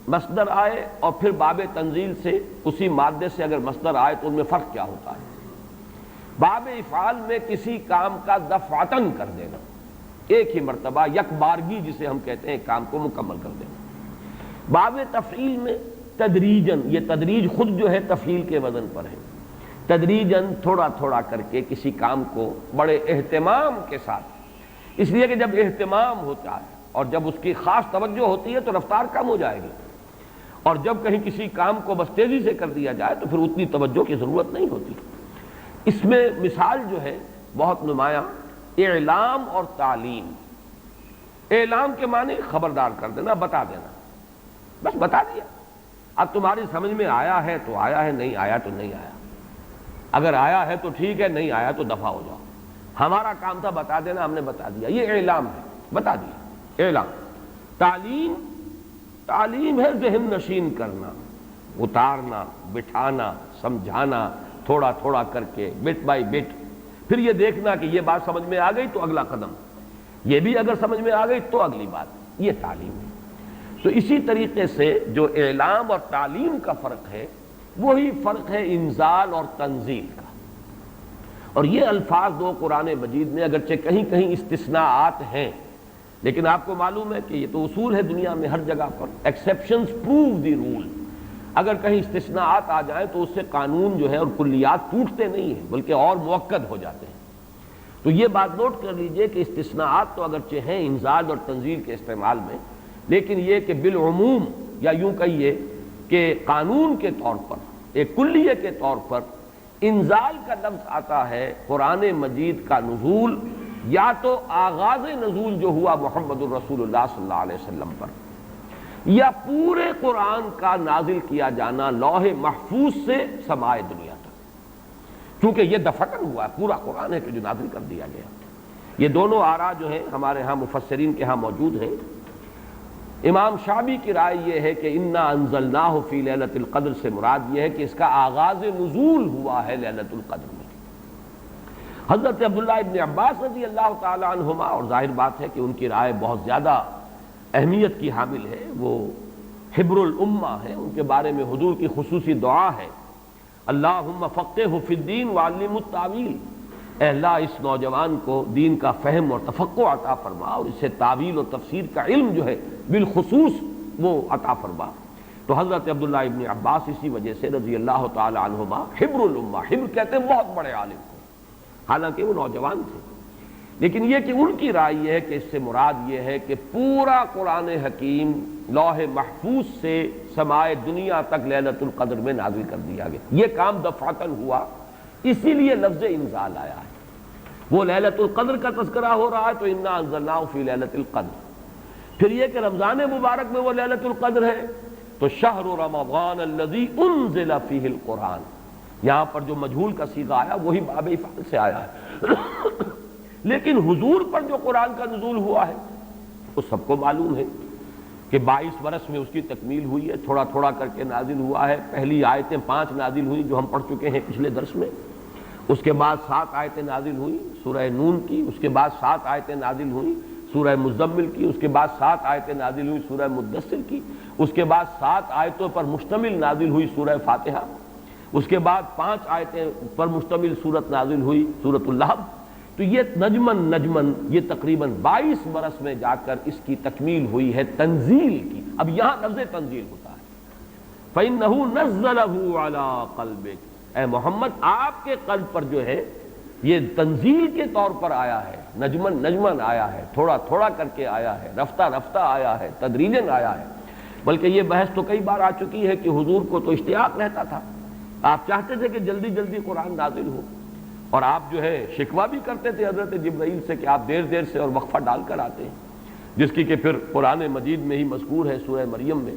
مصدر آئے اور پھر باب تنزیل سے اسی مادے سے اگر مصدر آئے تو ان میں فرق کیا ہوتا ہے۔ باب افعال میں کسی کام کا دفعتاً کر دینا، ایک ہی مرتبہ یک بارگی جسے ہم کہتے ہیں کام کو مکمل کر دینا۔ باب تفعیل میں تدریجاً، یہ تدریج خود جو ہے تفعیل کے وزن پر ہے، تدریجاً تھوڑا تھوڑا کر کے کسی کام کو بڑے اہتمام کے ساتھ، اس لیے کہ جب اہتمام ہوتا ہے اور جب اس کی خاص توجہ ہوتی ہے تو رفتار کم ہو جائے گی، اور جب کہیں کسی کام کو بس تیزی سے کر دیا جائے تو پھر اتنی توجہ کی ضرورت نہیں ہوتی۔ اس میں مثال جو ہے بہت نمایاں اعلام اور تعلیم۔ اعلام کے معنی خبردار کر دینا، بتا دینا، بس بتا دیا، اب تمہاری سمجھ میں آیا ہے تو آیا ہے، نہیں آیا تو نہیں آیا، اگر آیا ہے تو ٹھیک ہے، نہیں آیا تو دفع ہو جاؤ۔ ہمارا کام تھا بتا دینا، ہم نے بتا دیا، یہ اعلام ہے، بتا دیا اعلام۔ تعلیم، تعلیم ہے ذہن نشین کرنا، اتارنا، بٹھانا، سمجھانا، تھوڑا تھوڑا کر کے بٹ بائی بٹ، پھر یہ دیکھنا کہ یہ بات سمجھ میں آ گئی تو اگلا قدم، یہ بھی اگر سمجھ میں آ گئی تو اگلی بات، یہ تعلیم ہے۔ تو اسی طریقے سے جو اعلام اور تعلیم کا فرق ہے وہی فرق ہے انزال اور تنزیل کا۔ اور یہ الفاظ دو قرآن مجید میں اگرچہ کہیں کہیں استثناءات ہیں، لیکن آپ کو معلوم ہے کہ یہ تو اصول ہے دنیا میں ہر جگہ پر، ایکسیپشنز پروو دی رول، اگر کہیں استثناءات آ جائیں تو اس سے قانون جو ہے اور کلیات ٹوٹتے نہیں ہیں بلکہ اور مؤکد ہو جاتے ہیں۔ تو یہ بات نوٹ کر لیجئے کہ استثناءات تو اگرچہ ہیں انزال اور تنزیل کے استعمال میں، لیکن یہ کہ بالعموم یا یوں کہیے کہ قانون کے طور پر، ایک کلیے کے طور پر انزال کا لفظ آتا ہے قرآن مجید کا نزول، یا تو آغاز نزول جو ہوا محمد الرسول اللہ صلی اللہ علیہ وسلم پر، یا پورے قرآن کا نازل کیا جانا لوح محفوظ سے سمائے دنیا تک، کیونکہ یہ دفعتاً ہوا ہے، پورا قرآن ہے کہ جو نازل کر دیا گیا۔ یہ دونوں آراء جو ہیں ہمارے ہاں مفسرین کے ہاں موجود ہیں۔ امام شعبی کی رائے یہ ہے کہ انا انزلناہ فی لیلۃ القدر سے مراد یہ ہے کہ اس کا آغاز نزول ہوا ہے لیلۃ القدر میں۔ حضرت عبداللہ ابن عباس رضی اللہ تعالی عنہما، اور ظاہر بات ہے کہ ان کی رائے بہت زیادہ اہمیت کی حامل ہے، وہ حبر الامہ ہے، ان کے بارے میں حضور کی خصوصی دعا ہے اللہم فقہہ فی الدین وعلمہ التاویل، اے اللہ اس نوجوان کو دین کا فہم اور تفقہ عطا فرما اور اسے تعویل اور تفسیر کا علم جو ہے بالخصوص وہ عطا فرما۔ تو حضرت عبداللہ ابن عباس اسی وجہ سے رضی اللہ تعالی عنہما حبر الامہ، حبر کہتے ہیں بہت بڑے عالم کو، حالانکہ وہ نوجوان تھے، لیکن یہ کہ ان کی رائے یہ ہے کہ اس سے مراد یہ ہے کہ پورا قرآن حکیم لوح محفوظ سے سمائے دنیا تک لیلۃ القدر میں نازل کر دیا گیا۔ یہ کام دفعتاً ہوا، اسی لیے لفظ انزال آیا ہے۔ وہ لیلۃ القدر کا تذکرہ ہو رہا ہے تو انا انزلناہ فی لیلۃ القدر. پھر یہ کہ رمضان مبارک میں وہ لیلۃ القدر ہے تو شہر رمضان الذی انزل فیہ القرآن. یہاں پر جو مجہول کا صیغہ آیا وہی باب افعال سے آیا ہے. لیکن حضور پر جو قرآن کا نزول ہوا ہے وہ سب کو معلوم ہے کہ 22 برس میں اس کی تکمیل ہوئی ہے، تھوڑا تھوڑا کر کے نازل ہوا ہے. پہلی آیتیں 5 نازل ہوئی جو ہم پڑھ چکے ہیں پچھلے درس میں. اس کے بعد 7 آیتیں نازل ہوئی سورہ نون کی. اس کے بعد 7 آیتیں نازل ہوئی سورہ مزمل کی. اس کے بعد 7 آیتیں نازل ہوئی سورہ مدثر کی. اس کے بعد 7 آیتوں پر مشتمل نازل ہوئی سورہ فاتحہ. اس کے بعد 5 آیتیں پر مشتمل سورت نازل ہوئی سورۃ اللہب. تو یہ نجمن یہ تقریباً 22 برس میں جا کر اس کی تکمیل ہوئی ہے تنزیل کی. اب یہاں لفظ تنزیل ہوتا ہے فَإِنَّهُ نَزَّلَهُ عَلَىٰ قَلْبِكَ. اے محمد آپ کے قلب پر جو ہے یہ تنزیل کے طور پر آیا ہے، نجمن آیا ہے، تھوڑا تھوڑا کر کے آیا ہے، رفتہ رفتہ آیا ہے، تدریجاً آیا ہے. بلکہ یہ بحث تو کئی بار آ چکی ہے کہ حضور کو تو اشتیاق رہتا تھا، آپ چاہتے تھے کہ جلدی جلدی قرآن نازل ہو، اور آپ جو ہے شکوہ بھی کرتے تھے حضرت جبرائیل سے کہ آپ دیر دیر سے اور وقفہ ڈال کر آتے ہیں، جس کی کہ پھر قرآن مجید میں ہی مذکور ہے سورہ مریم میں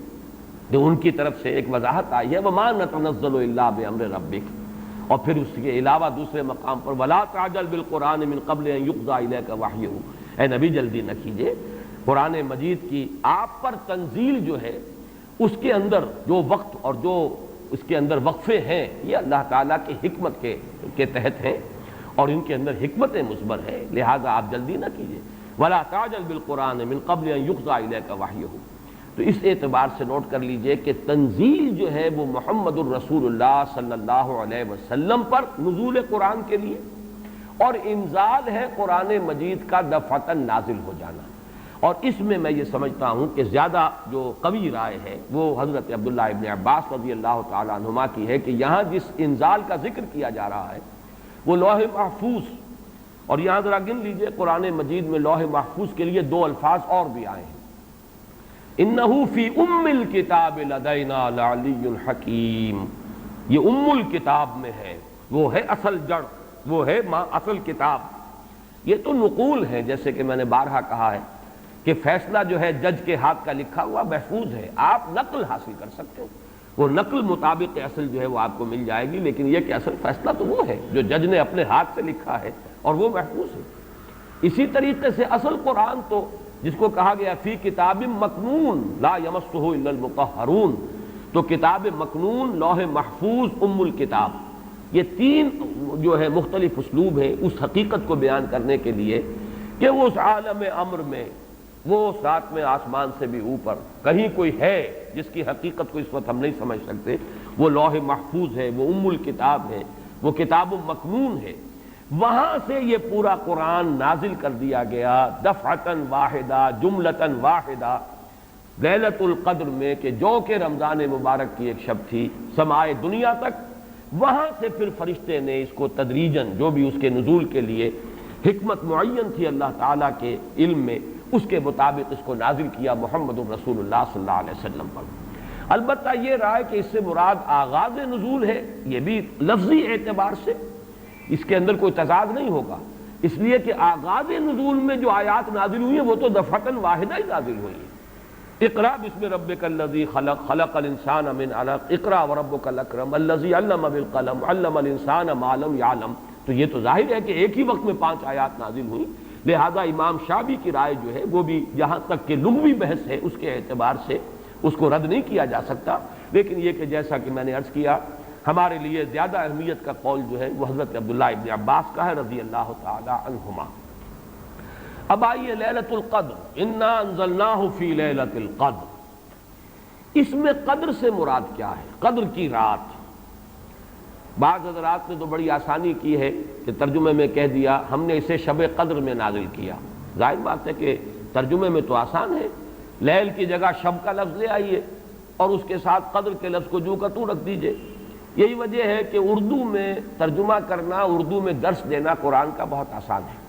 جو ان کی طرف سے ایک وضاحت آئی ہے وَمَا نَتَنَزَّلُ إِلَّا بِأَمْرِ رَبِّكَ. اور پھر اس کے علاوہ دوسرے مقام پر وَلَا تَعْجَلْ بِالْقُرْآنِ مِنْ قَبْلِ أَنْ يُقْضَىٰ إِلَيْكَ وَحْيُهُ. اے نبی جلدی نہ کیجئے، قرآن مجید کی آپ پر تنزیل جو ہے اس کے اندر جو وقت اور جو اس کے اندر وقفے ہیں یہ اللہ تعالیٰ کی حکمت کے تحت ہیں اور ان کے اندر حکمت مثمر ہے، لہذا آپ جلدی نہ کیجئے. وَلَا تَعْجَلْ بِالْقُرْآنِ مِنْ قَبْلِ أَنْ يُقْضَىٰ إِلَيْكَ وَحْيُهُ. تو اس اعتبار سے نوٹ کر لیجئے کہ تنزیل جو ہے وہ محمد الرسول اللہ صلی اللہ علیہ وسلم پر نزول قرآن کے لیے، اور انزال ہے قرآن مجید کا دفعتاً نازل ہو جانا. اور اس میں یہ سمجھتا ہوں کہ زیادہ جو قوی رائے ہے وہ حضرت عبداللہ ابن عباس رضی اللہ تعالیٰ عنہما کی ہے کہ یہاں جس انزال کا ذکر کیا جا رہا ہے وہ لوح محفوظ. اور یہاں ذرا گن لیجئے قرآن مجید میں لوح محفوظ کے لیے 2 الفاظ اور بھی آئے ہیں. انہو فی ام الکتاب لدینا لعلی حکیم. یہ ام الکتاب میں ہے، وہ ہے اصل جڑ، وہ ہے اصل کتاب. یہ تو نقول ہے، جیسے کہ میں نے بارہا کہا ہے کہ فیصلہ جو ہے جج کے ہاتھ کا لکھا ہوا محفوظ ہے، آپ نقل حاصل کر سکتے ہو، وہ نقل مطابق اصل جو ہے وہ آپ کو مل جائے گی، لیکن یہ کہ اصل فیصلہ تو وہ ہے جو جج نے اپنے ہاتھ سے لکھا ہے اور وہ محفوظ ہے. اسی طریقے سے اصل قرآن تو جس کو کہا گیا فی کتاب مکنون لا یمسہ الا المطہرون، تو کتاب مکنون، لوح محفوظ، ام الکتاب، یہ 3 جو ہے مختلف اسلوب ہیں اس حقیقت کو بیان کرنے کے لیے کہ وہ اس عالم امر میں، وہ 7ویں آسمان سے بھی اوپر کہیں کوئی ہے جس کی حقیقت کو اس وقت ہم نہیں سمجھ سکتے. وہ لوح محفوظ ہے، وہ ام الکتاب ہے، وہ کتاب مکنون ہے. وہاں سے یہ پورا قرآن نازل کر دیا گیا دفعتاً واحدہ، جملتاً واحدہ، لیلۃ القدر میں، کہ جو کہ رمضان مبارک کی ایک شب تھی سمائے دنیا تک. وہاں سے پھر فرشتے نے اس کو تدریجاً جو بھی اس کے نزول کے لیے حکمت معین تھی اللہ تعالیٰ کے علم میں اس کے مطابق اس کو نازل کیا محمد الرسول اللہ صلی اللہ علیہ وسلم پر. البتہ یہ رائے کہ اس سے مراد آغاز نزول ہے، یہ بھی لفظی اعتبار سے اس کے اندر کوئی تضاد نہیں ہوگا، اس لیے کہ آغاز نزول میں جو آیات نازل ہوئی ہیں وہ تو دفعتاً واحدہ ہی نازل ہوئی ہیں. اقرأ بسم ربک الذی خلق، خلق الانسان من علق، اقرأ وربک الاکرم الذی علم بالقلم، علم الانسان ما لم یعلم. تو یہ تو ظاہر ہے کہ ایک ہی وقت میں 5 آیات نازل ہوئیں، لہذا امام شافعی کی رائے جو ہے وہ بھی جہاں تک کہ لغوی بحث ہے اس کے اعتبار سے اس کو رد نہیں کیا جا سکتا. لیکن یہ کہ جیسا کہ میں نے عرض کیا ہمارے لیے زیادہ اہمیت کا قول جو ہے وہ حضرت عبداللہ ابن عباس کا ہے رضی اللہ تعالی عنہما. اب آئیے لیلۃ القدر، انا انزلناہ فی لیلۃ القدر. اس میں قدر سے مراد کیا ہے؟ قدر کی رات. بعض حضرات نے تو بڑی آسانی کی ہے کہ ترجمے میں کہہ دیا ہم نے اسے شب قدر میں نازل کیا. ظاہر بات ہے کہ ترجمے میں تو آسان ہے، لیل کی جگہ شب کا لفظ لے آئیے اور اس کے ساتھ قدر کے لفظ کو جو کا تو رکھ دیجئے. یہی وجہ ہے کہ اردو میں ترجمہ کرنا، اردو میں درس دینا قرآن کا بہت آسان ہے،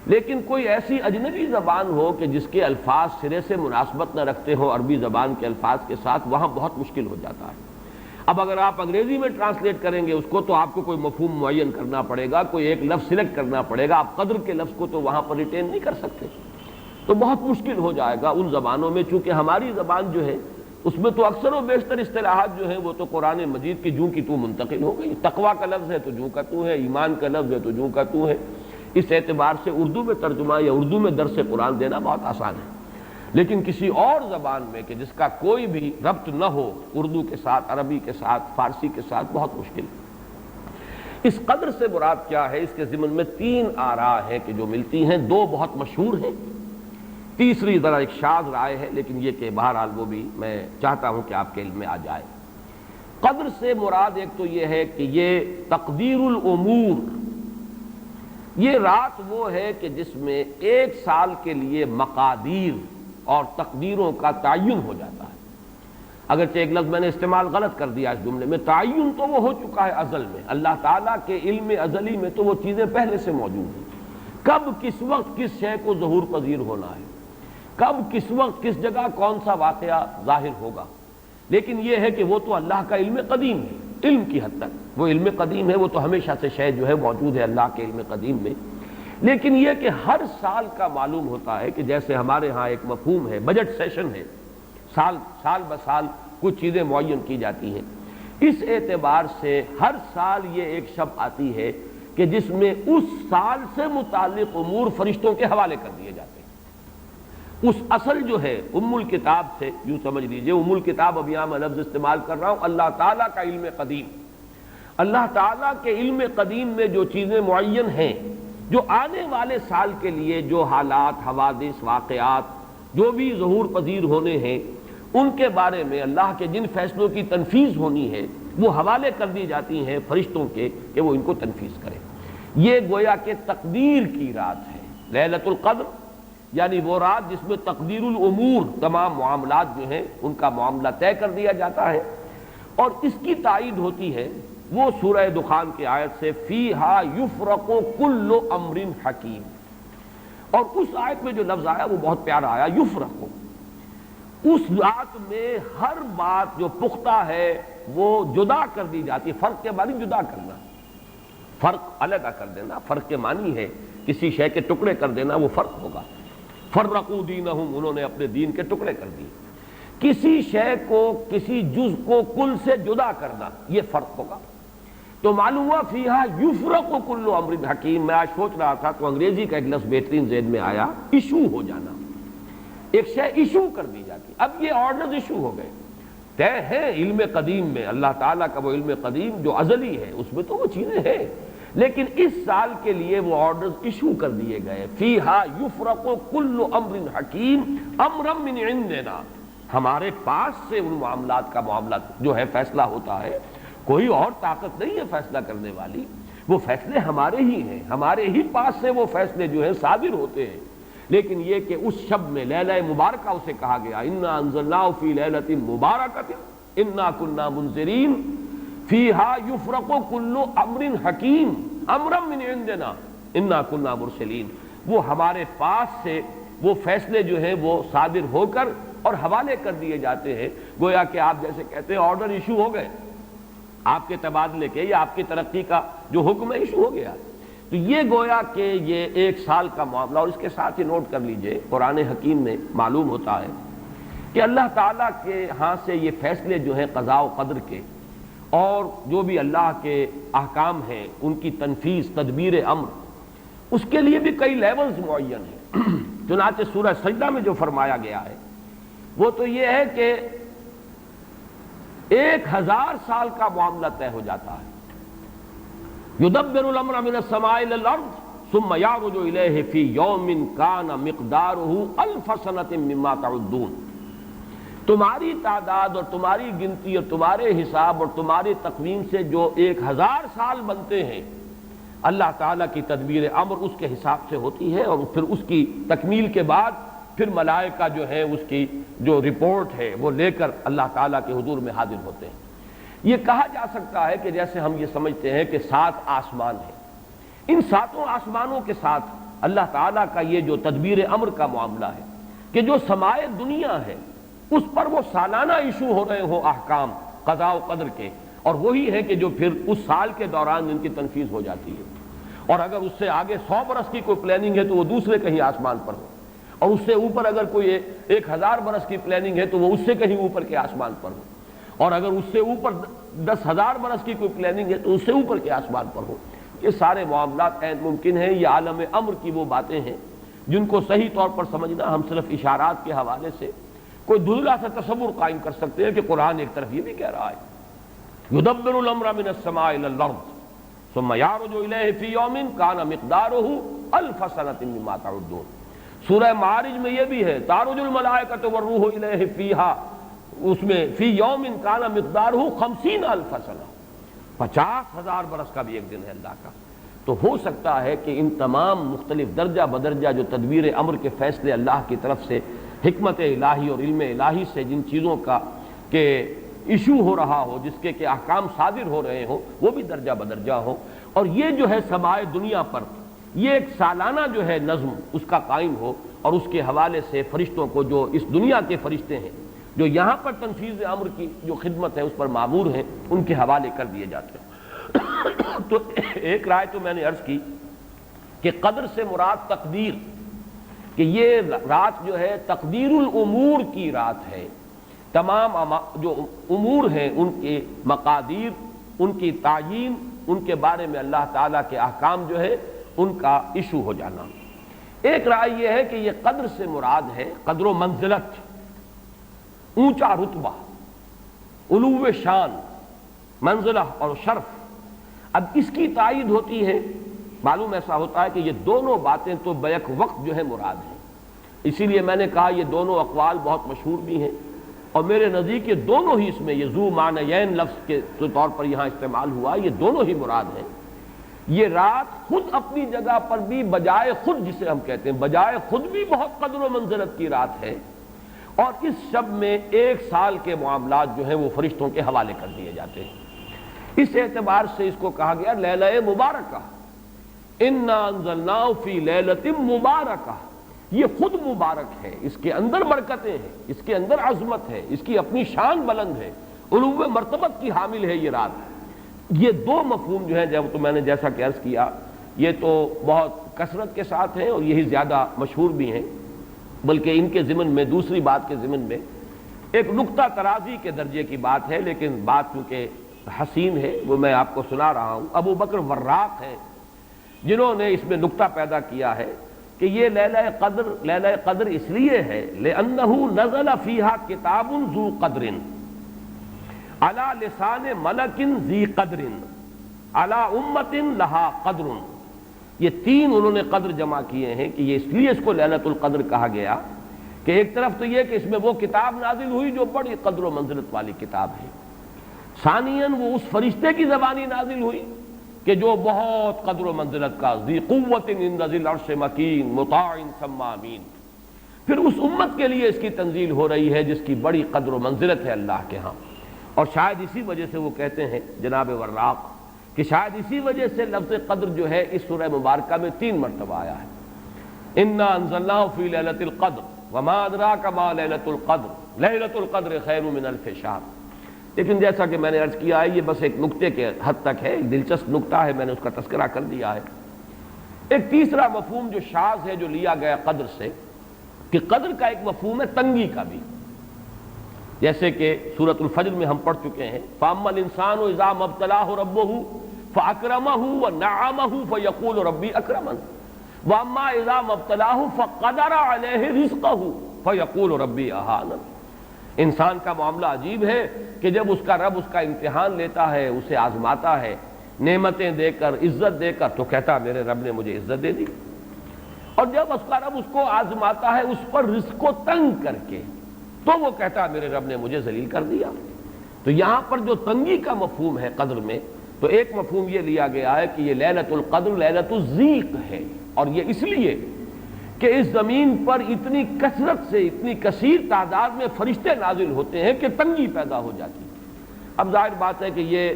لیکن کوئی ایسی اجنبی زبان ہو کہ جس کے الفاظ سرے سے مناسبت نہ رکھتے ہوں عربی زبان کے الفاظ کے ساتھ، وہاں بہت مشکل ہو جاتا ہے. اب اگر آپ انگریزی میں ٹرانسلیٹ کریں گے اس کو تو آپ کو کوئی مفہوم معین کرنا پڑے گا، کوئی ایک لفظ سلیکٹ کرنا پڑے گا، آپ قدر کے لفظ کو تو وہاں پر ریٹین نہیں کر سکتے، تو بہت مشکل ہو جائے گا ان زبانوں میں، چونکہ ہماری زبان جو ہے اس میں تو اکثر و بیشتر اصطلاحات جو ہیں وہ تو قرآن مجید کی جوں کی تو منتقل ہو گئی۔ تقویٰ کا لفظ ہے تو جوں کا تو ہے، ایمان کا لفظ ہے تو جوں کا تو ہے۔ اس اعتبار سے اردو میں ترجمہ یا اردو میں درس قرآن دینا بہت آسان ہے، لیکن کسی اور زبان میں کہ جس کا کوئی بھی ربط نہ ہو اردو کے ساتھ، عربی کے ساتھ، فارسی کے ساتھ، بہت مشکل ہے۔ اس قدر سے مراد کیا ہے؟ اس کے ضمن میں 3 آراء ہیں کہ جو ملتی ہیں، 2 بہت مشہور ہیں، تیسری ذرا ایک شاذ رائے ہے، لیکن یہ کہ بہرحال وہ بھی میں چاہتا ہوں کہ آپ کے علم میں آ جائے۔ قدر سے مراد ایک تو یہ ہے کہ یہ تقدیر الامور، یہ رات وہ ہے کہ جس میں 1 سال کے لیے مقادیر اور تقدیروں کا تعین ہو جاتا ہے۔ اگرچہ ایک لفظ میں نے استعمال غلط کر دیا اس جملے میں، تعین تو وہ ہو چکا ہے ازل میں، اللہ تعالیٰ کے علم ازلی میں تو وہ چیزیں پہلے سے موجود ہیں، کب کس وقت کس شے کو ظہور پذیر ہونا ہے، کب کس وقت کس جگہ کون سا واقعہ ظاہر ہوگا، لیکن یہ ہے کہ وہ تو اللہ کا علم قدیم ہے، علم کی حد تک وہ علم قدیم ہے، وہ تو ہمیشہ سے شے جو ہے موجود ہے اللہ کے علم قدیم میں، لیکن یہ کہ ہر سال کا معلوم ہوتا ہے کہ جیسے ہمارے ہاں ایک مفہوم ہے بجٹ سیشن ہے، سال بسال کچھ چیزیں معین کی جاتی ہیں، اس اعتبار سے ہر سال یہ ایک شب آتی ہے کہ جس میں اس سال سے متعلق امور فرشتوں کے حوالے کر دیے جاتے ہیں۔ اس اصل جو ہے ام الکتاب سے یوں سمجھ لیجئے، ام الکتاب اب یہاں میں لفظ استعمال کر رہا ہوں، اللہ تعالیٰ کا علم قدیم، اللہ تعالیٰ کے علم قدیم میں جو چیزیں معین ہیں، جو آنے والے سال کے لیے جو حالات، حوادث، واقعات جو بھی ظہور پذیر ہونے ہیں، ان کے بارے میں اللہ کے جن فیصلوں کی تنفیذ ہونی ہے وہ حوالے کر دی جاتی ہیں فرشتوں کے کہ وہ ان کو تنفیذ کریں۔ یہ گویا کہ تقدیر کی رات ہے، لیلۃ القدر، یعنی وہ رات جس میں تقدیر الامور، تمام معاملات جو ہیں ان کا معاملہ طے کر دیا جاتا ہے، اور اس کی تائید ہوتی ہے وہ سورہ دخان کی آیت سے فیہا یفرق کل امر حکیم، اور اس آیت میں جو لفظ آیا وہ بہت پیارا آیا، یفرق، اس رات میں ہر بات جو پختہ ہے وہ جدا کر دی جاتی ہے۔ فرق کے معنی جدا کرنا، فرق علیحدہ کر دینا، فرق کے معنی ہے کسی شے کے ٹکڑے کر دینا، وہ فرق ہوگا۔ فرقوا دینہم، انہوں نے اپنے دین کے ٹکڑے کر دیے، کسی شے کو، کسی جز کو کل سے جدا کرنا، یہ فرق ہوگا۔ تو معلوم ہوا فیہا یفرق کل امر حکیم۔ میں آج سوچ رہا تھا تو انگریزی کا ایک لفظ بہترین ذہن میں آیا، ایشو ہو جانا، ایک شے ایشو کر دی جاتی، اب یہ آرڈرز ایشو ہو گئے، طے ہے علم قدیم میں، اللہ تعالیٰ کا وہ علم قدیم جو ازلی ہے اس میں تو وہ چیزیں ہیں، لیکن اس سال کے لیے وہ آرڈرز ایشو کر دیے گئے، فیہا یفرق کل امر حکیم امرا من عندنا، ہمارے پاس سے ان معاملات کا معاملہ جو ہے فیصلہ ہوتا ہے، کوئی اور طاقت نہیں ہے فیصلہ کرنے والی، وہ فیصلے ہمارے ہی ہیں، ہمارے ہی پاس سے وہ فیصلے جو ہیں صادر ہوتے ہیں۔ لیکن یہ کہ اس شب میں لیلہ مبارکہ اسے کہا گیا، انا انزلناہ فی لیلۃ مبارکۃ انا کنا منذرین فیہا یفرق کل امر حکیم امرا من عندنا انا کنا مرسلین، وہ ہمارے پاس سے وہ فیصلے جو ہیں وہ صادر ہو کر اور حوالے کر دیے جاتے ہیں، گویا کہ آپ جیسے کہتے ہیں آرڈر ایشو ہو گئے، آپ کے تبادلے کے یا آپ کی ترقی کا جو حکم ہے ایشو ہو گیا۔ تو یہ گویا کہ یہ 1 سال کا معاملہ، اور اس کے ساتھ ہی نوٹ کر لیجئے قرآن حکیم میں معلوم ہوتا ہے کہ اللہ تعالیٰ کے ہاں سے یہ فیصلے جو ہیں قضاء و قدر کے اور جو بھی اللہ کے احکام ہیں ان کی تنفیذ، تدبیر امر، اس کے لیے بھی کئی لیولز معین ہیں۔ چنانچہ سورہ سجدہ میں جو فرمایا گیا ہے وہ تو یہ ہے کہ 1000 سال کا معاملہ طے ہو جاتا ہے، یدبر الامر من السماء الى الارض ثم يعرج الیہ فی یوم کان مقدارہ 1000 سنۃ مما تعدون، تمہاری تعداد اور تمہاری گنتی اور تمہارے حساب اور تمہاری تقویم سے جو 1000 سال بنتے ہیں، اللہ تعالیٰ کی تدبیر امر اس کے حساب سے ہوتی ہے، اور پھر اس کی تکمیل کے بعد پھر ملائکہ جو ہے اس کی جو رپورٹ ہے وہ لے کر اللہ تعالیٰ کے حضور میں حاضر ہوتے ہیں۔ یہ کہا جا سکتا ہے کہ جیسے ہم یہ سمجھتے ہیں کہ 7 آسمان ہیں، ان 7 آسمانوں کے ساتھ اللہ تعالیٰ کا یہ جو تدبیر امر کا معاملہ ہے کہ جو سمائے دنیا ہے اس پر وہ سالانہ ایشو ہو رہے ہوں احکام، قضاء و قدر کے، اور وہی ہے کہ جو پھر اس سال کے دوران ان کی تنفیذ ہو جاتی ہے، اور اگر اس سے آگے 100 برس کی کوئی پلاننگ ہے تو وہ دوسرے کہیں آسمان پر ہو، اور اس سے اوپر اگر کوئی 1000 برس کی پلاننگ ہے تو وہ اس سے کہیں اوپر کے آسمان پر ہو، اور اگر اس سے اوپر 10,000 برس کی کوئی پلاننگ ہے تو اس سے اوپر کے آسمان پر ہو۔ یہ سارے معاملات عین ممکن ہیں، یہ عالم امر کی وہ باتیں ہیں جن کو صحیح طور پر سمجھنا ہم صرف اشارات کے حوالے سے کوئی دھندلا سا تصور قائم کر سکتے ہیں کہ قرآن ایک طرف یہ بھی کہہ رہا ہے یدبر الامر من السماء الى الارض ثم يعرج الیہ فی یوم کان مقدارہ الف سنۃ مما تعدون۔ سورہ معارج میں یہ بھی ہے تعرج الملائکۃ والروح الیہ فیہا، اس میں فی یوم کان مقدارہ 50,000 سنہ، 50,000 برس کا بھی ایک دن ہے اللہ کا۔ تو ہو سکتا ہے کہ ان تمام مختلف درجہ بدرجہ جو تدبیر امر کے فیصلے اللہ کی طرف سے حکمت الہی اور علم الہی سے جن چیزوں کا کہ ایشو ہو رہا ہو، جس کے کہ احکام صادر ہو رہے ہوں، وہ بھی درجہ بدرجہ ہو، اور یہ جو ہے سمائے دنیا پر یہ ایک سالانہ جو ہے نظم اس کا قائم ہو، اور اس کے حوالے سے فرشتوں کو جو اس دنیا کے فرشتے ہیں جو یہاں پر تنفیذ امر کی جو خدمت ہے اس پر مامور ہیں، ان کے حوالے کر دیے جاتے ہیں۔ تو ایک رائے تو میں نے عرض کی کہ قدر سے مراد تقدیر، کہ یہ رات جو ہے تقدیر الامور کی رات ہے، تمام جو امور ہیں ان کے مقادیر، ان کی تعیین، ان کے بارے میں اللہ تعالیٰ کے احکام جو ہے ان کا ایشو ہو جانا۔ ایک رائے یہ ہے کہ یہ قدر سے مراد ہے قدر و منزلت، اونچا رتبہ، علو شان، منزلہ اور شرف۔ اب اس کی تائید ہوتی ہے، معلوم ایسا ہوتا ہے کہ یہ دونوں باتیں تو بیک وقت جو ہے مراد ہیں، اسی لیے میں نے کہا یہ دونوں اقوال بہت مشہور بھی ہیں، اور میرے نزدیک یہ دونوں ہی اس میں یہ ذو معنیین لفظ کے طور پر یہاں استعمال ہوا، یہ دونوں ہی مراد ہیں۔ یہ رات خود اپنی جگہ پر بھی بجائے خود، جسے ہم کہتے ہیں بجائے خود بھی بہت قدر و منزلت کی رات ہے، اور اس شب میں 1 سال کے معاملات جو ہیں وہ فرشتوں کے حوالے کر دیے جاتے ہیں۔ اس اعتبار سے اس کو کہا گیا لیلہ مبارکہ، انا انزلناہ فی لیلۃ مبارکہ، یہ خود مبارک ہے، اس کے اندر برکتیں ہیں، اس کے اندر عظمت ہے، اس کی اپنی شان بلند ہے، علو مرتبت کی حامل ہے یہ رات۔ یہ دو مفہوم جو ہیں جب تو میں نے جیسا کہ عرض کیا یہ تو بہت کثرت کے ساتھ ہیں اور یہی زیادہ مشہور بھی ہیں، بلکہ ان کے ضمن میں دوسری بات کے ضمن میں ایک نقطہ ترازی کے درجے کی بات ہے، لیکن بات چونکہ حسین ہے وہ میں آپ کو سنا رہا ہوں۔ ابو بکر وراق ہیں جنہوں نے اس میں نقطہ پیدا کیا ہے کہ یہ لیلہ قدر اس لیے ہے لأنہ نزل فیہا کتاب ذو قدر علی لسان ملک ذی قدر علی امت لہا قدر۔ یہ 3 انہوں نے قدر جمع کیے ہیں کہ یہ اس لیے اس کو لیلۃ القدر کہا گیا کہ ایک طرف تو یہ کہ اس میں وہ کتاب نازل ہوئی جو بڑی قدر و منزلت والی کتاب ہے، ثانیاً وہ اس فرشتے کی زبانی نازل ہوئی کہ جو بہت قدر و منزلت کا ذی قوت عند ذی العرش مکین مطاع ثم امین، پھر اس امت کے لیے اس کی تنزیل ہو رہی ہے جس کی بڑی قدر و منزلت ہے اللہ کے ہاں۔ اور شاید اسی وجہ سے وہ کہتے ہیں جناب وراق کہ شاید اسی وجہ سے لفظ قدر جو ہے اس سورہ مبارکہ میں 3 مرتبہ آیا ہے۔ انا انزلناہ فی لیلۃ القدر وما ادراک ما لیلۃ القدر لیلۃ القدر خیر من الف شہر۔ لیکن جیسا کہ میں نے عرض کیا ہے یہ بس ایک نقطے کے حد تک ہے، ایک دلچسپ نقطہ ہے، میں نے اس کا تذکرہ کر دیا ہے۔ ایک تیسرا مفہوم جو شاذ ہے جو لیا گیا قدر سے، کہ قدر کا ایک مفہوم ہے تنگی کا بھی، جیسے کہ سورۃ الفجر میں ہم پڑھ چکے ہیں فَأَمَّا الْإِنسَانُ إِذَا مَا ابْتَلَاهُ رَبُّهُ فَأَكْرَمَهُ وَنَعَّمَهُ فَيَقُولُ رَبِّي أَكْرَمَنِ وَأَمَّا إِذَا مَا ابْتَلَاهُ فَقَدَرَ عَلَيْهِ رِزْقَهُ فَيَقُولُ رَبِّي أَهَانَنِ۔ انسان کا معاملہ عجیب ہے کہ جب اس کا رب اس کا امتحان لیتا ہے، اسے آزماتا ہے نعمتیں دے کر، عزت دے کر، تو کہتا میرے رب نے مجھے عزت دے دی، اور جب اس کا رب اس کو آزماتا ہے اس پر رزق کو تنگ کر کے، تو وہ کہتا میرے رب نے مجھے ذلیل کر دیا۔ تو یہاں پر جو تنگی کا مفہوم ہے قدر میں، تو ایک مفہوم یہ لیا گیا ہے کہ یہ لیلۃ القدر لیلۃ الضیق ہے، اور یہ اس لیے کہ اس زمین پر اتنی کثرت سے، اتنی کثیر تعداد میں فرشتے نازل ہوتے ہیں کہ تنگی پیدا ہو جاتی ہے۔ اب ظاہر بات ہے کہ یہ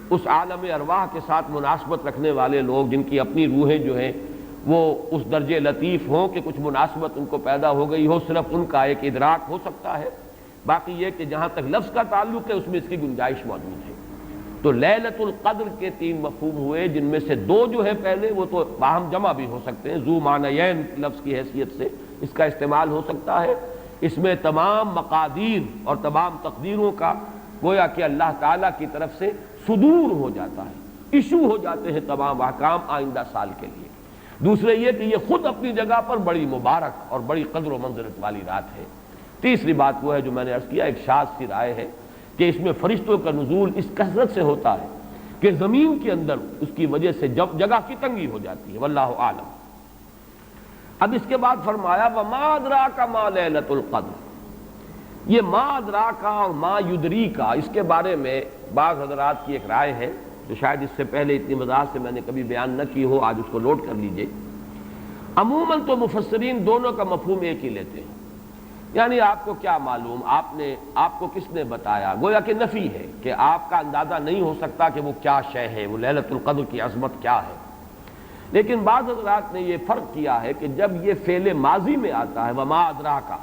اس عالم ارواح کے ساتھ مناسبت رکھنے والے لوگ جن کی اپنی روحیں جو ہیں وہ اس درجے لطیف ہوں کہ کچھ مناسبت ان کو پیدا ہو گئی ہو، صرف ان کا ایک ادراک ہو سکتا ہے، باقی یہ کہ جہاں تک لفظ کا تعلق ہے اس میں اس کی گنجائش موجود ہے۔ تو لیلۃ القدر کے 3 مفہوم ہوئے، جن میں سے 2 جو ہے پہلے وہ تو باہم جمع بھی ہو سکتے ہیں، ذو معنیین لفظ کی حیثیت سے اس کا استعمال ہو سکتا ہے۔ اس میں تمام مقادیر اور تمام تقدیروں کا گویا کہ اللہ تعالیٰ کی طرف سے صدور ہو جاتا ہے، ایشو ہو جاتے ہیں تمام احکام آئندہ سال کے لیے۔ دوسرے یہ کہ یہ خود اپنی جگہ پر بڑی مبارک اور بڑی قدر و منزلت والی رات ہے۔ تیسری بات وہ ہے جو میں نے عرض کیا، ایک شاذ سی رائے ہے کہ اس میں فرشتوں کا نزول اس کثرت سے ہوتا ہے کہ زمین کے اندر اس کی وجہ سے جگہ کی تنگی ہو جاتی ہے، واللہ اعلم۔ اب اس کے بعد فرمایا وما ادراک ما لیلۃ القدر۔ یہ ما ادراک اور ما یدریک، اس کے بارے میں بعض حضرات کی ایک رائے ہے جو شاید اس سے پہلے اتنی وضاحت سے میں نے کبھی بیان نہ کی ہو، آج اس کو نوٹ کر لیجئے۔ عموماً تو مفسرین دونوں کا مفہوم ایک ہی لیتے ہیں، یعنی آپ کو کیا معلوم، آپ کو کس نے بتایا، گویا کہ نفی ہے کہ آپ کا اندازہ نہیں ہو سکتا کہ وہ کیا شے ہے، وہ لیلۃ القدر کی عظمت کیا ہے۔ لیکن بعض حضرات نے یہ فرق کیا ہے کہ جب یہ فعل ماضی میں آتا ہے وما ادراکا،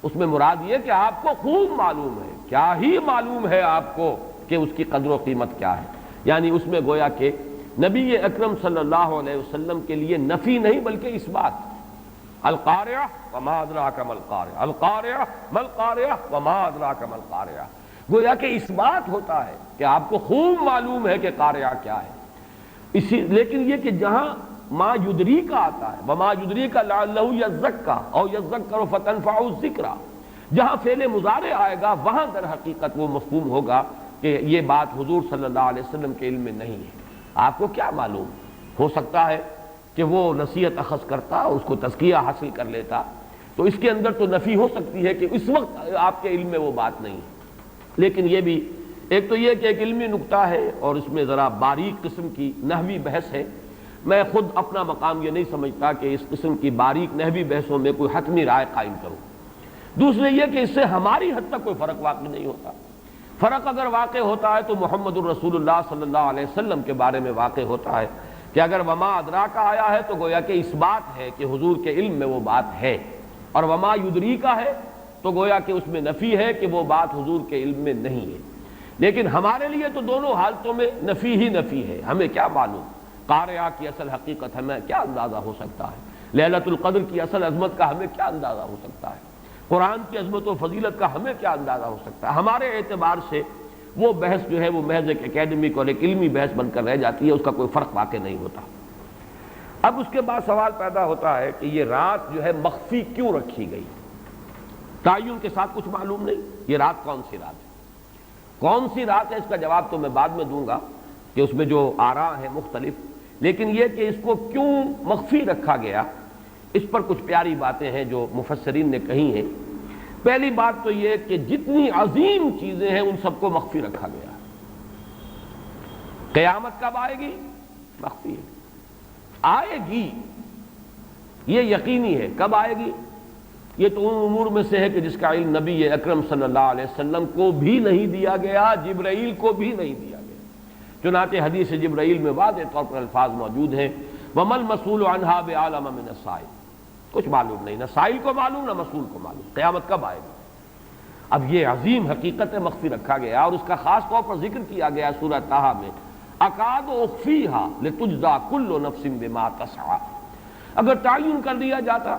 اس میں مراد یہ کہ آپ کو خوب معلوم ہے، کیا ہی معلوم ہے آپ کو کہ اس کی قدر و قیمت کیا ہے۔ یعنی اس میں گویا کہ نبی اکرم صلی اللہ علیہ وسلم کے لیے نفی نہیں بلکہ اثبات۔ القارعہ وما ادراک ما القارعہ، القارعہ ما القارعہ وما ادراک ما القارعہ، گویا کہ اثبات ہوتا ہے کہ آپ کو خوب معلوم ہے کہ قارعہ کیا ہے۔ لیکن یہ کہ جہاں ما یدریک آتا ہے وما یدریک لعلہ یزکا او یذکر فتنفع الذکرى، جہاں فعل مضارع آئے گا وہاں در حقیقت وہ مفہوم ہوگا کہ یہ بات حضور صلی اللہ علیہ وسلم کے علم میں نہیں ہے۔ آپ کو کیا معلوم، ہو سکتا ہے کہ وہ نصیحت اخذ کرتا، اس کو تزکیہ حاصل کر لیتا، تو اس کے اندر تو نفی ہو سکتی ہے کہ اس وقت آپ کے علم میں وہ بات نہیں ہے۔ لیکن یہ بھی ایک تو یہ کہ ایک علمی نکتہ ہے اور اس میں ذرا باریک قسم کی نحوی بحث ہے۔ میں خود اپنا مقام یہ نہیں سمجھتا کہ اس قسم کی باریک نحوی بحثوں میں کوئی حتمی رائے قائم کروں۔ دوسرے یہ کہ اس سے ہماری حد تک کوئی فرق واقع نہیں ہوتا۔ فرق اگر واقع ہوتا ہے تو محمد الرسول اللہ صلی اللہ علیہ وسلم کے بارے میں واقع ہوتا ہے کہ اگر وما ادراک آیا ہے تو گویا کہ اس بات ہے کہ حضور کے علم میں وہ بات ہے، اور وما یدریک ہے تو گویا کہ اس میں نفی ہے کہ وہ بات حضور کے علم میں نہیں ہے۔ لیکن ہمارے لیے تو دونوں حالتوں میں نفی ہی نفی ہے، ہمیں کیا معلوم قارعہ کی اصل حقیقت ہمیں کیا اندازہ ہو سکتا ہے، لیلۃ القدر کی اصل عظمت کا ہمیں کیا اندازہ ہو سکتا ہے، قرآن کی عظمت و فضیلت کا ہمیں کیا اندازہ ہو سکتا ہے۔ ہمارے اعتبار سے وہ بحث جو ہے وہ محض ایک اکیڈمک اور ایک علمی بحث بن کر رہ جاتی ہے، اس کا کوئی فرق واقع نہیں ہوتا۔ اب اس کے بعد سوال پیدا ہوتا ہے کہ یہ رات جو ہے مخفی کیوں رکھی گئی، تعین کے ساتھ کچھ معلوم نہیں، یہ رات کون سی رات ہے، کون سی رات ہے، اس کا جواب تو میں بعد میں دوں گا کہ اس میں جو آراء ہیں مختلف، لیکن یہ کہ اس کو کیوں مخفی رکھا گیا، اس پر کچھ پیاری باتیں ہیں جو مفسرین نے کہی ہیں۔ پہلی بات تو یہ کہ جتنی عظیم چیزیں ہیں ان سب کو مخفی رکھا گیا۔ قیامت کب آئے گی، مخفی ہے، آئے گی یہ یقینی ہے، کب آئے گی یہ تو ان امور میں سے ہے کہ جس کا علم نبی اکرم صلی اللہ علیہ وسلم کو بھی نہیں دیا گیا، جبرائیل کو بھی نہیں دیا گیا۔ چنانچہ حدیث جبرائیل میں واضح طور پر الفاظ موجود ہیں وَمَا الْمَسْئُولُ عَنْهَا بِأَعْلَمَ مِنَ السَّائِلِ، کچھ معلوم نہیں، نہ سائل کو معلوم نہ مسئول کو معلوم قیامت کب آئے گی۔ اب یہ عظیم حقیقت مخفی رکھا گیا اور اس کا خاص طور پر ذکر کیا گیا سورہ طٰہٰ میں، اکاد اخفیہا لتجزا کل نفس بما تسعی۔ اگر تعین کر دیا جاتا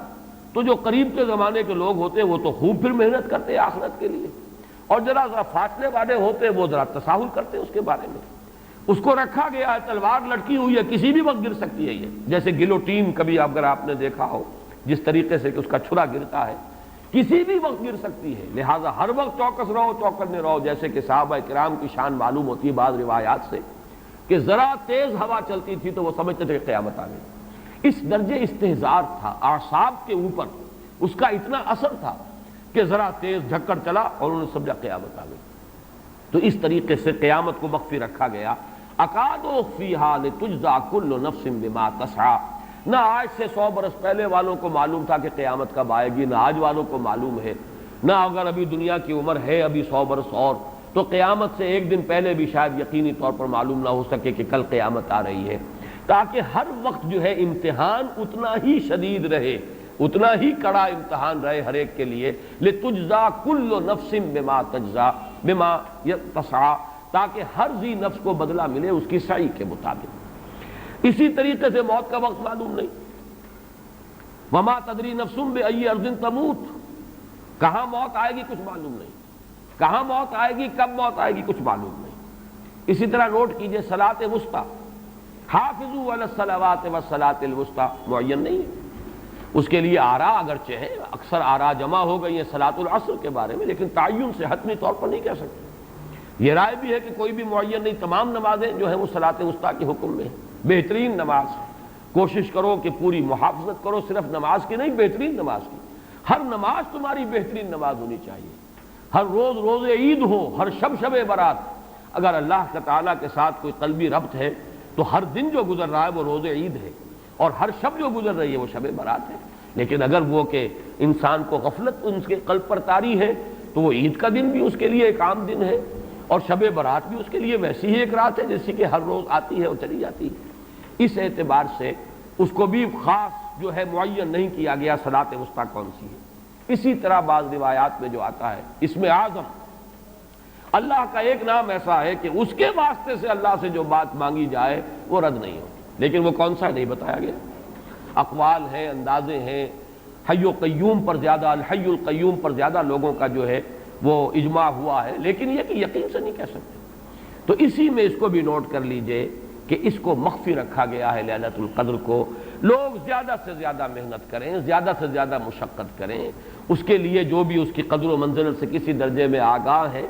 تو جو قریب کے زمانے کے لوگ ہوتے وہ تو خوب پھر محنت کرتے آخرت کے لیے، اور ذرا فاصلے والے ہوتے وہ ذرا تساہل کرتے اس کے بارے میں۔ اس کو رکھا گیا ہے، تلوار لٹکی ہوئی ہے، کسی بھی وقت گر سکتی ہے، یہ جیسے گلوٹین کبھی اگر آپ نے دیکھا ہو جس طریقے سے کہ اس کا چھرا گرتا ہے، کسی بھی وقت گر سکتی ہے، لہٰذا ہر وقت چوکس رہو، چوکنے رہو، جیسے کہ صحابہ کرام کی شان معلوم ہوتی ہے بعض روایات سے کہ ذرا تیز ہوا چلتی تھی تو وہ سمجھتے تھے کہ قیامت آ گئی۔ اس درجے استحضار تھا اعصاب کے اوپر، اس کا اتنا اثر تھا کہ ذرا تیز جھکڑ چلا اور انہوں نے سمجھا قیامت آ گئی۔ تو اس طریقے سے قیامت کو مخفی رکھا گیا۔ اکاد اخفیہا لتجزا کل نفس بما تسعی، نہ آج سے 100 برس پہلے والوں کو معلوم تھا کہ قیامت کب آئے گی، نہ آج والوں کو معلوم ہے، نہ اگر ابھی دنیا کی عمر ہے ابھی 100 برس اور تو قیامت سے ایک دن پہلے بھی شاید یقینی طور پر معلوم نہ ہو سکے کہ کل قیامت آ رہی ہے، تاکہ ہر وقت جو ہے امتحان اتنا ہی شدید رہے، اتنا ہی کڑا امتحان رہے ہر ایک کے لیے، لِتُجْزَا كُلُّ نَفْسٍ بِمَا تَجْزَا بِمَا تَسْعَىٰ، تاکہ ہر ذی نفس کو بدلہ ملے اس کی سعی کے مطابق۔ اسی طریقے سے موت کا وقت معلوم نہیں، وَمَا تَدْرِي نَفْسٌ بِأَيِّ أَرْضٍ تَمُوتُ، کہاں موت آئے گی کچھ معلوم نہیں، کہاں موت آئے گی، کب موت آئے گی کچھ معلوم نہیں۔ اسی طرح نوٹ کیجئے صلاۃ وسطیٰ، حافظوا علی الصلوات والصلاۃ الوسطیٰ معین نہیں ہے، اس کے لیے آراء اگرچہ ہے، اکثر آراء جمع ہو گئی ہیں صلاۃ العصر کے بارے میں، لیکن تعین سے حتمی طور پر نہیں کہہ سکتے۔ یہ رائے بھی ہے کہ کوئی بھی معین نہیں، تمام نمازیں جو ہیں وہ صلاۃ وسطیٰ کے حکم میں ہیں۔ بہترین نماز، کوشش کرو کہ پوری محافظت کرو، صرف نماز کی نہیں، بہترین نماز کی۔ ہر نماز تمہاری بہترین نماز ہونی چاہیے، ہر روز روز عید ہو، ہر شب شب برات۔ اگر اللہ تعالیٰ کے ساتھ کوئی قلبی ربط ہے تو ہر دن جو گزر رہا ہے وہ روز عید ہے، اور ہر شب جو گزر رہی ہے وہ شب برات ہے۔ لیکن اگر وہ کہ انسان کو غفلت ان کے قلب پر طاری ہے تو وہ عید کا دن بھی اس کے لیے ایک عام دن ہے، اور شب برات بھی اس کے لیے ویسی ہی ایک رات ہے جیسی کہ ہر روز آتی ہے اور چلی جاتی ہے۔ اس اعتبار سے اس کو بھی خاص جو ہے معین نہیں کیا گیا صلاۃ وسطیٰ کون سی ہے۔ اسی طرح بعض روایات میں جو آتا ہے اسم اعظم، اللہ کا ایک نام ایسا ہے کہ اس کے واسطے سے اللہ سے جو بات مانگی جائے وہ رد نہیں ہوتی، لیکن وہ کون سا نہیں بتایا گیا۔ اقوال ہیں، اندازے ہیں، حی و قیوم پر زیادہ، الحی القیوم پر زیادہ لوگوں کا جو ہے وہ اجماع ہوا ہے، لیکن یہ کہ یقین سے نہیں کہہ سکتے۔ تو اسی میں اس کو بھی نوٹ کر لیجئے کہ اس کو مخفی رکھا گیا ہے لیلۃ القدر کو۔ لوگ زیادہ سے زیادہ محنت کریں، زیادہ سے زیادہ مشقت کریں، اس کے لیے جو بھی اس کی قدر و منزلت سے کسی درجے میں آگاہ ہے،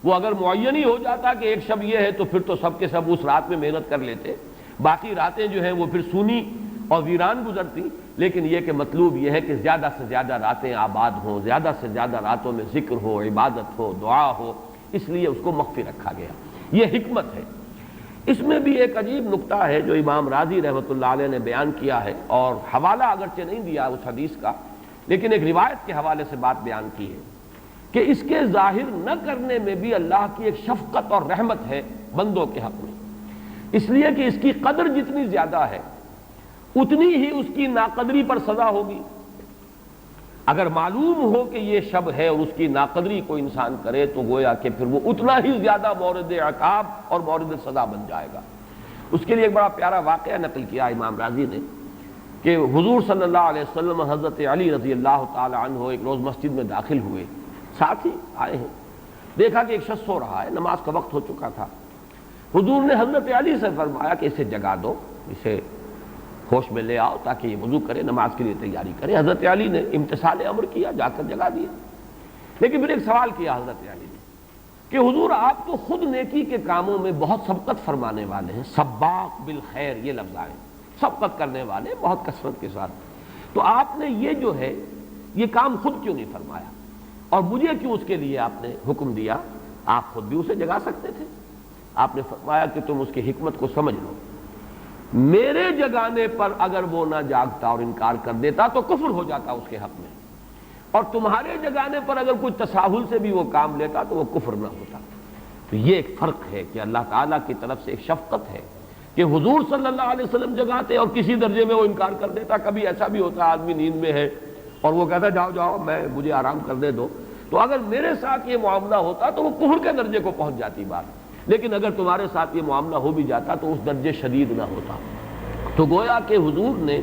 وہ اگر معین ہی ہو جاتا کہ ایک شب یہ ہے تو پھر تو سب کے سب اس رات میں محنت کر لیتے، باقی راتیں جو ہیں وہ پھر سونی اور ویران گزرتی۔ لیکن یہ کہ مطلوب یہ ہے کہ زیادہ سے زیادہ راتیں آباد ہوں، زیادہ سے زیادہ راتوں میں ذکر ہو، عبادت ہو، دعا ہو، اس لیے اس کو مخفی رکھا گیا، یہ حکمت ہے۔ اس میں بھی ایک عجیب نکتہ ہے جو امام راضی رحمۃ اللہ علیہ نے بیان کیا ہے، اور حوالہ اگرچہ نہیں دیا اس حدیث کا، لیکن ایک روایت کے حوالے سے بات بیان کی ہے کہ اس کے ظاہر نہ کرنے میں بھی اللہ کی ایک شفقت اور رحمت ہے بندوں کے حق میں، اس لیے کہ اس کی قدر جتنی زیادہ ہے اتنی ہی اس کی ناقدری پر سزا ہوگی۔ اگر معلوم ہو کہ یہ شب ہے اور اس کی ناقدری کو انسان کرے تو گویا کہ پھر وہ اتنا ہی زیادہ مورد عقاب اور مورد سزا بن جائے گا۔ اس کے لیے ایک بڑا پیارا واقعہ نقل کیا امام راضی نے کہ حضور صلی اللہ علیہ وسلم حضرت علی رضی اللہ تعالی عنہ ایک روز مسجد میں داخل ہوئے، ساتھ ہی آئے ہیں، دیکھا کہ ایک شخص سو رہا ہے، نماز کا وقت ہو چکا تھا۔ حضور نے حضرت علی سے فرمایا کہ اسے جگا دو، اسے ہوش میں لے آؤ تاکہ یہ وضو کرے، نماز کے لیے تیاری کرے۔ حضرت علی نے امتثال امر کیا، جا کر جگا دیا۔ لیکن پھر ایک سوال کیا حضرت علی نے کہ حضور آپ تو خود نیکی کے کاموں میں بہت سبقت فرمانے والے ہیں، سباق بالخیر یہ لفظ آئے، سبقت کرنے والے بہت کثرت کے ساتھ، تو آپ نے یہ جو ہے یہ کام خود کیوں نہیں فرمایا، اور مجھے کیوں اس کے لیے آپ نے حکم دیا؟ آپ خود بھی اسے جگا سکتے تھے۔ آپ نے فرمایا کہ تم اس کی حکمت کو سمجھ لو، میرے جگانے پر اگر وہ نہ جاگتا اور انکار کر دیتا تو کفر ہو جاتا اس کے حق میں، اور تمہارے جگانے پر اگر کوئی تساہل سے بھی وہ کام لیتا تو وہ کفر نہ ہوتا۔ تو یہ ایک فرق ہے کہ اللہ تعالیٰ کی طرف سے ایک شفقت ہے کہ حضور صلی اللہ علیہ وسلم جگاتے اور کسی درجے میں وہ انکار کر دیتا۔ کبھی ایسا بھی ہوتا آدمی نیند میں ہے اور وہ کہتا جاؤ جاؤ مجھے آرام کرنے دو، تو اگر میرے ساتھ یہ معاملہ ہوتا تو وہ کفر کے درجے کو پہنچ جاتی بات، لیکن اگر تمہارے ساتھ یہ معاملہ ہو بھی جاتا تو اس درجے شدید نہ ہوتا۔ تو گویا کہ حضور نے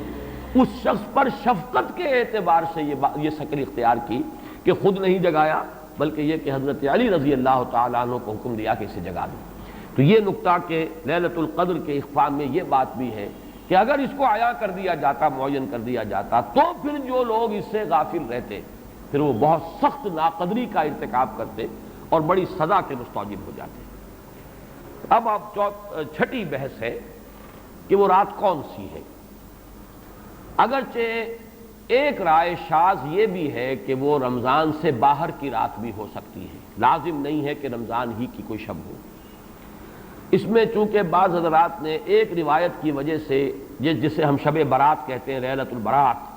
اس شخص پر شفقت کے اعتبار سے یہ شکل اختیار کی کہ خود نہیں جگایا، بلکہ یہ کہ حضرت علی رضی اللہ تعالیٰ عنہ کو حکم دیا کہ اسے جگا دو۔ تو یہ نقطہ کہ لیلۃ القدر کے اخفاء میں یہ بات بھی ہے کہ اگر اس کو عیاں کر دیا جاتا، معین کر دیا جاتا، تو پھر جو لوگ اس سے غافل رہتے پھر وہ بہت سخت ناقدری کا ارتکاب کرتے اور بڑی سزا کے مستوجب ہو جاتے۔ اب چھٹی بحث ہے کہ وہ رات کون سی ہے۔ اگرچہ ایک رائے شاذ یہ بھی ہے کہ وہ رمضان سے باہر کی رات بھی ہو سکتی ہے، لازم نہیں ہے کہ رمضان ہی کی کوئی شب ہو۔ اس میں چونکہ بعض حضرات نے ایک روایت کی وجہ سے جسے ہم شب برات کہتے ہیں، لیلۃ البرات،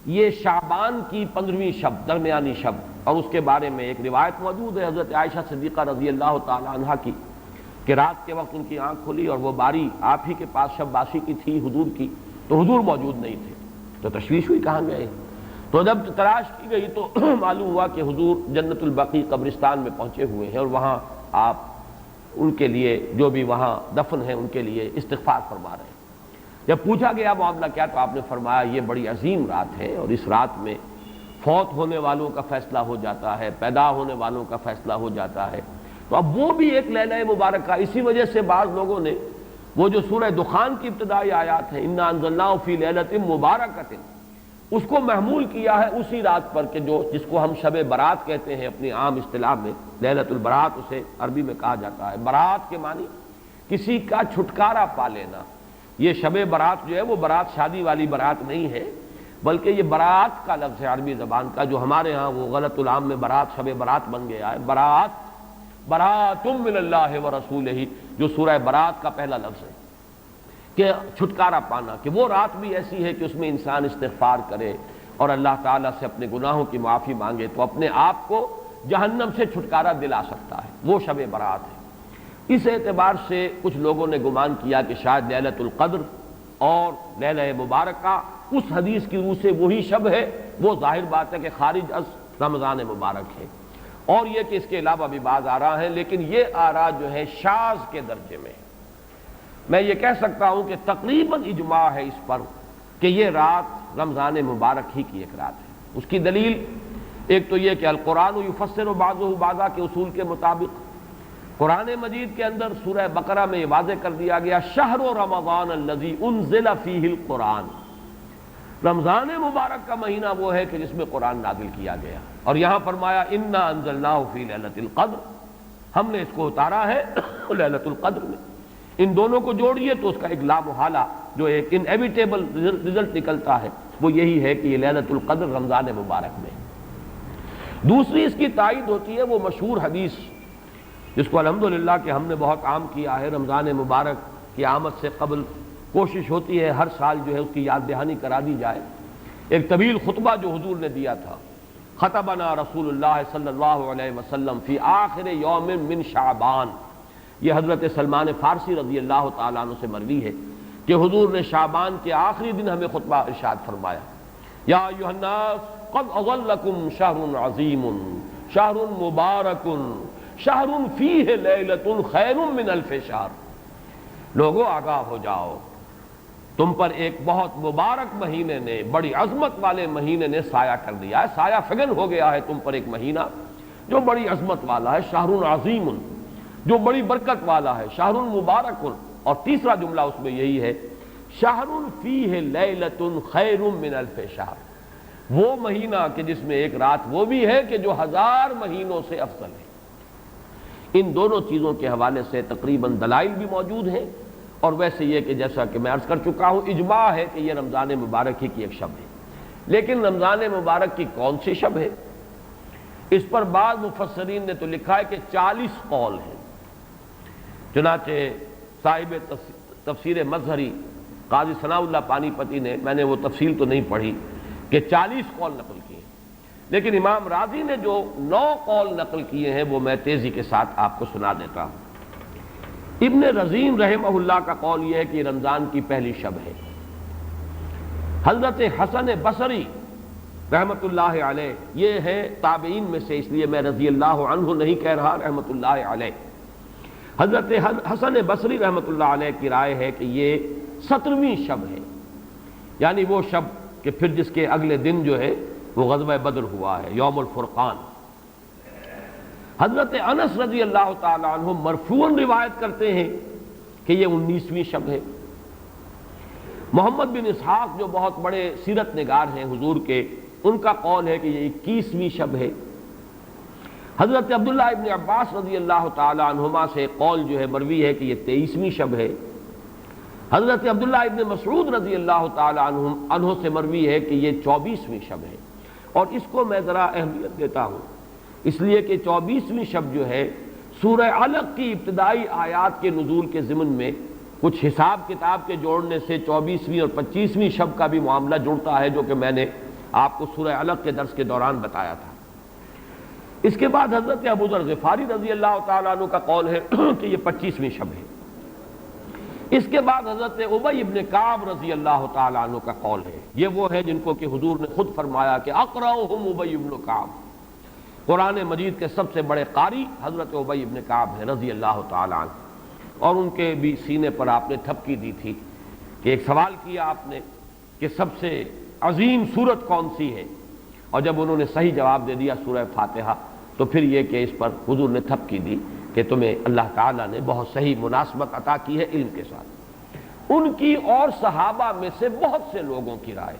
یہ شعبان کی 15ویں شب، درمیانی شب، اور اس کے بارے میں ایک روایت موجود ہے حضرت عائشہ صدیقہ رضی اللہ تعالی عنہا کی کہ رات کے وقت ان کی آنکھ کھلی اور وہ باری آپ ہی کے پاس شب باشی کی تھی حضور کی، تو حضور موجود نہیں تھے، تو تشویش ہوئی کہاں گئے۔ تو جب تلاش کی گئی تو معلوم ہوا کہ حضور جنت البقیع قبرستان میں پہنچے ہوئے ہیں، اور وہاں آپ ان کے لیے جو بھی وہاں دفن ہیں ان کے لیے استغفار فرما رہے ہیں۔ جب پوچھا گیا معاملہ کیا، تو آپ نے فرمایا یہ بڑی عظیم رات ہے، اور اس رات میں فوت ہونے والوں کا فیصلہ ہو جاتا ہے، پیدا ہونے والوں کا فیصلہ ہو جاتا ہے۔ تو اب وہ بھی ایک لیلہ مبارکہ، اسی وجہ سے بعض لوگوں نے وہ جو سورہ دخان کی ابتدائی آیات ہیں انا انزلناہ فی لیلۃ مبارکۃ، اس کو محمول کیا ہے اسی رات پر کہ جس کو ہم شب برات کہتے ہیں اپنی عام اصطلاح میں، لیلۃ البرات اسے عربی میں کہا جاتا ہے۔ برات کے معنی کسی کا چھٹکارا پا لینا۔ یہ شب برات جو ہے وہ برات شادی والی برات نہیں ہے، بلکہ یہ برات کا لفظ ہے عربی زبان کا، جو ہمارے ہاں وہ غلط العام میں برات شب برات بن گیا ہے۔ برات، برات من اللہ ورسولہ، جو سورہ برات کا پہلا لفظ ہے کہ چھٹکارا پانا، کہ وہ رات بھی ایسی ہے کہ اس میں انسان استغفار کرے اور اللہ تعالیٰ سے اپنے گناہوں کی معافی مانگے تو اپنے آپ کو جہنم سے چھٹکارا دلا سکتا ہے، وہ شب برات ہے۔ اس اعتبار سے کچھ لوگوں نے گمان کیا کہ شاید لیلۃ القدر اور لیلہ مبارکہ اس حدیث کی روح سے وہی شب ہے، وہ ظاہر بات ہے کہ خارج از رمضان مبارک ہے، اور یہ کہ اس کے علاوہ بھی بعض آراء ہیں، لیکن یہ آراء جو ہے شاذ کے درجے میں ہے۔ میں یہ کہہ سکتا ہوں کہ تقریباً اجماع ہے اس پر کہ یہ رات رمضان مبارک ہی کی ایک رات ہے۔ اس کی دلیل ایک تو یہ کہ القرآن یفسر بعضہ بعضا کے اصول کے مطابق قرآن مجید کے اندر سورہ بقرہ میں یہ واضح کر دیا گیا شہر رمضان الذی انزل فیہ القرآن، رمضان مبارک کا مہینہ وہ ہے کہ جس میں قرآن نازل کیا گیا، اور یہاں فرمایا انا انزلناہ فی لیلۃ القدر، ہم نے اس کو اتارا ہے لیلۃ القدر میں۔ ان دونوں کو جوڑیے تو اس کا ایک لا محالہ جو ایک انیویٹیبل رزلٹ نکلتا ہے وہ یہی ہے کہ یہ لیلۃ القدر رمضان مبارک میں۔ دوسری اس کی تائید ہوتی ہے وہ مشہور حدیث جس کو الحمدللہ کہ ہم نے بہت عام کیا ہے، رمضان مبارک کی آمد سے قبل کوشش ہوتی ہے ہر سال جو ہے اس کی یاد دہانی کرا دی جائے۔ ایک طویل خطبہ جو حضور نے دیا تھا، خطبنا رسول اللہ صلی اللہ علیہ وسلم فی آخر یوم من شعبان، یہ حضرت سلمان فارسی رضی اللہ تعالیٰ عنہ سے مروی ہے کہ حضور نے شعبان کے آخری دن ہمیں خطبہ ارشاد فرمایا، یا ایھا الناس قد اظلکم شہر عظیم شہر مبارک شہر فیہ لیلۃ خیر من الف شہر، لوگوں آگاہ ہو جاؤ، تم پر ایک بہت مبارک مہینے نے، بڑی عظمت والے مہینے نے سایہ کر دیا ہے، سایہ فگن ہو گیا ہے تم پر ایک مہینہ جو بڑی عظمت والا ہے، شہر عظیم جو بڑی برکت والا ہے، شہر مبارک، اور تیسرا جملہ اس میں یہی ہے شہر فیہ لیلۃ خیر من الف شہر، وہ مہینہ کہ جس میں ایک رات وہ بھی ہے کہ جو 1000 مہینوں سے افضل ہے۔ ان دونوں چیزوں کے حوالے سے تقریباً دلائل بھی موجود ہیں، اور ویسے یہ کہ جیسا کہ میں عرض کر چکا ہوں اجماع ہے کہ یہ رمضان مبارک ہی کی ایک شب ہے۔ لیکن رمضان مبارک کی کون سی شب ہے، اس پر بعض مفسرین نے تو لکھا ہے کہ 40 قول ہیں۔ چنانچہ صاحب تفسیر مظہری قاضی ثناء اللہ پانی پتی نے، میں نے وہ تفصیل تو نہیں پڑھی، کہ 40 قول نقل کیے، لیکن امام راضی نے جو 9 قول نقل کیے ہیں وہ میں تیزی کے ساتھ آپ کو سنا دیتا ہوں۔ ابن رزین رحمہ اللہ کا قول یہ ہے کہ رمضان کی پہلی شب ہے۔ حضرت حسن بصری رحمۃ اللہ علیہ یہ ہے تابعین میں سے، اس لیے میں رضی اللہ عنہ نہیں کہہ رہا، رحمۃ اللہ علیہ، حضرت حسن بصری رحمۃ اللہ علیہ کی رائے ہے کہ یہ 17ویں شب ہے، یعنی وہ شب کہ پھر جس کے اگلے دن جو ہے وہ غزوہ بدر ہوا ہے، یوم الفرقان۔ حضرت انس رضی اللہ تعالی عنہ مرفوعاً روایت کرتے ہیں کہ یہ 19ویں شب ہے۔ محمد بن اسحاق جو بہت بڑے سیرت نگار ہیں حضور کے، ان کا قول ہے کہ یہ 21ویں شب ہے۔ حضرت عبداللہ ابن عباس رضی اللہ تعالی عنہما سے قول جو ہے مروی ہے کہ یہ 23ویں شب ہے۔ حضرت عبداللہ ابن مسعود رضی اللہ تعالی عنہ سے مروی ہے کہ یہ 24ویں شب ہے، اور اس کو میں ذرا اہمیت دیتا ہوں اس لیے کہ 24ویں شب جو ہے سورہ علق کی ابتدائی آیات کے نزول کے ضمن میں کچھ حساب کتاب کے جوڑنے سے 24ویں اور 25ویں شب کا بھی معاملہ جڑتا ہے، جو کہ میں نے آپ کو سورہ علق کے درس کے دوران بتایا تھا۔ اس کے بعد حضرت ابو ذر غفاری رضی اللہ تعالیٰ عنہ کا قول ہے کہ یہ 25ویں شب ہے۔ اس کے بعد حضرت ابی ابن کعب رضی اللہ تعالیٰ عنہ کا قول ہے، یہ وہ ہے جن کو کہ حضور نے خود فرمایا کہ اقرأہم ابی ابن کعب، قرآن مجید کے سب سے بڑے قاری حضرت ابی ابن کعب ہیں رضی اللہ تعالیٰ عنہ۔ اور ان کے بھی سینے پر آپ نے تھپکی دی تھی کہ ایک سوال کیا آپ نے کہ سب سے عظیم سورت کون سی ہے، اور جب انہوں نے صحیح جواب دے دیا سورہ فاتحہ، تو پھر یہ کہ اس پر حضور نے تھپکی دی کہ تمہیں اللہ تعالیٰ نے بہت صحیح مناسبت عطا کی ہے علم کے ساتھ۔ ان کی اور صحابہ میں سے بہت سے لوگوں کی رائے،